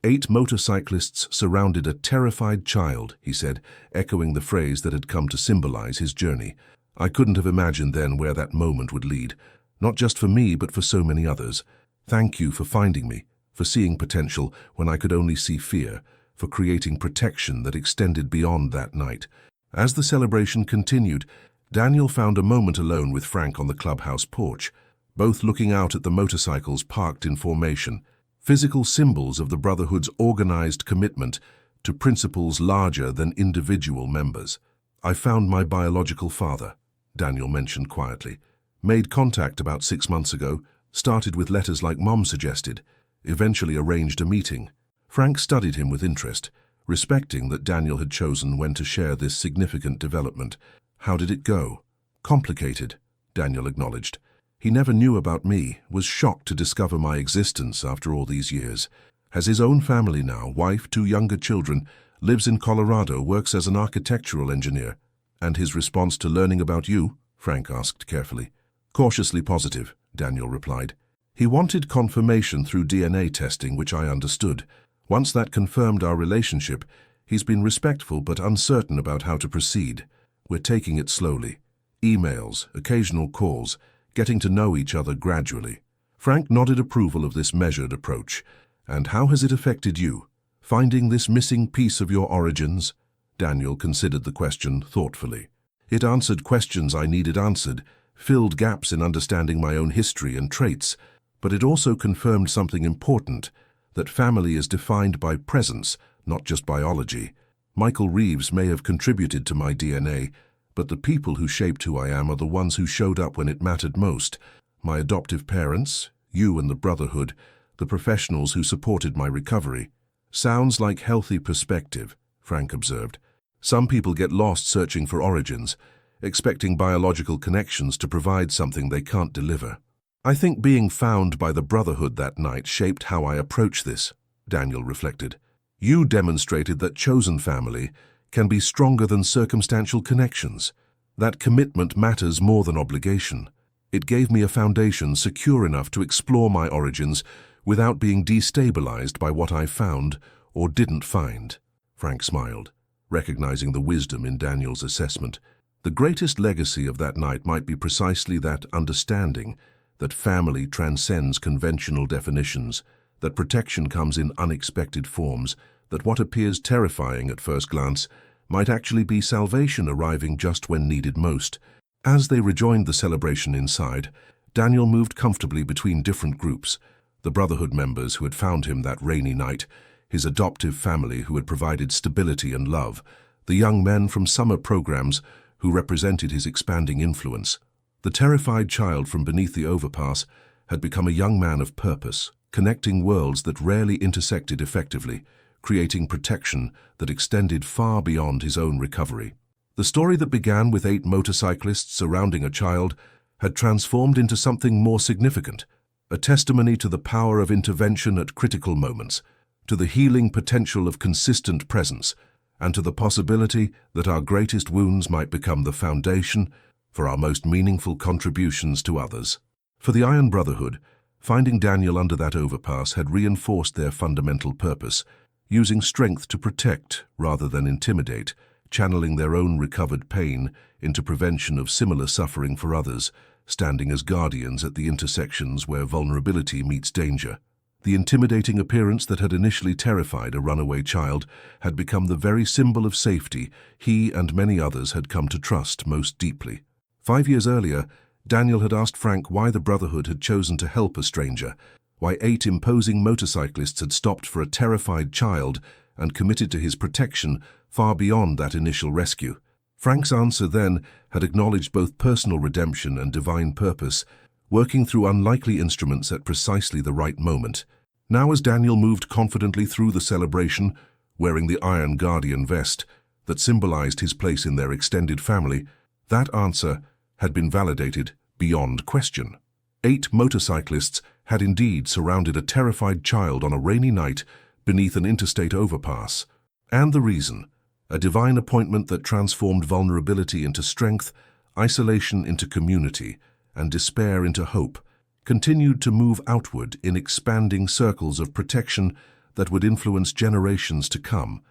8 motorcyclists surrounded a terrified child, he said, echoing the phrase that had come to symbolize his journey. "I couldn't have imagined then where that moment would lead, not just for me but for so many others. Thank you for finding me, for seeing potential when I could only see fear, for creating protection that extended beyond that night." As the celebration continued, Daniel found a moment alone with Frank on the clubhouse porch, both looking out at the motorcycles parked in formation, physical symbols of the Brotherhood's organized commitment to principles larger than individual members. "I found my biological father," Daniel mentioned quietly. "Made contact about 6 months ago, started with letters like Mom suggested, eventually arranged a meeting." Frank studied him with interest, respecting that Daniel had chosen when to share this significant development. "How did it go?" "Complicated," Daniel acknowledged. "He never knew about me, was shocked to discover my existence after all these years. Has his own family now, wife, 2 younger children, lives in Colorado, works as an architectural engineer." "And his response to learning about you?" Frank asked carefully. "Cautiously positive," Daniel replied. "He wanted confirmation through DNA testing, which I understood. Once that confirmed our relationship, he's been respectful but uncertain about how to proceed. We're taking it slowly. Emails, occasional calls, getting to know each other gradually." Frank nodded approval of this measured approach. "And how has it affected you? Finding this missing piece of your origins?" Daniel considered the question thoughtfully. "It answered questions I needed answered, filled gaps in understanding my own history and traits, but it also confirmed something important, that family is defined by presence, not just biology. Michael Reeves may have contributed to my DNA, but the people who shaped who I am are the ones who showed up when it mattered most. My adoptive parents, you and the Brotherhood, the professionals who supported my recovery. Sounds like healthy perspective, Frank observed. Some people get lost searching for origins, expecting biological connections to provide something they can't deliver. I think being found by the Brotherhood that night shaped how I approach this, Daniel reflected. You demonstrated that chosen family can be stronger than circumstantial connections. That commitment matters more than obligation. It gave me a foundation secure enough to explore my origins without being destabilized by what I found or didn't find. Frank smiled, recognizing the wisdom in Daniel's assessment. The greatest legacy of that night might be precisely that understanding, that family transcends conventional definitions, that protection comes in unexpected forms, that what appears terrifying at first glance might actually be salvation arriving just when needed most. As they rejoined the celebration inside, Daniel moved comfortably between different groups, the Brotherhood members who had found him that rainy night, his adoptive family who had provided stability and love, the young men from summer programs who represented his expanding influence. The terrified child from beneath the overpass had become a young man of purpose, connecting worlds that rarely intersected effectively, creating protection that extended far beyond his own recovery. The story that began with 8 motorcyclists surrounding a child had transformed into something more significant, a testimony to the power of intervention at critical moments, to the healing potential of consistent presence, and to the possibility that our greatest wounds might become the foundation for our most meaningful contributions to others. For the Iron Brotherhood, finding Daniel under that overpass had reinforced their fundamental purpose, using strength to protect rather than intimidate, channeling their own recovered pain into prevention of similar suffering for others, standing as guardians at the intersections where vulnerability meets danger. The intimidating appearance that had initially terrified a runaway child had become the very symbol of safety he and many others had come to trust most deeply. 5 years earlier, Daniel had asked Frank why the Brotherhood had chosen to help a stranger, why 8 imposing motorcyclists had stopped for a terrified child and committed to his protection far beyond that initial rescue. Frank's answer then had acknowledged both personal redemption and divine purpose, working through unlikely instruments at precisely the right moment. Now as Daniel moved confidently through the celebration, wearing the Iron Guardian vest that symbolized his place in their extended family, that answer had been validated beyond question. 8 motorcyclists had indeed surrounded a terrified child on a rainy night beneath an interstate overpass. And the reason, a divine appointment that transformed vulnerability into strength, isolation into community, and despair into hope, continued to move outward in expanding circles of protection that would influence generations to come.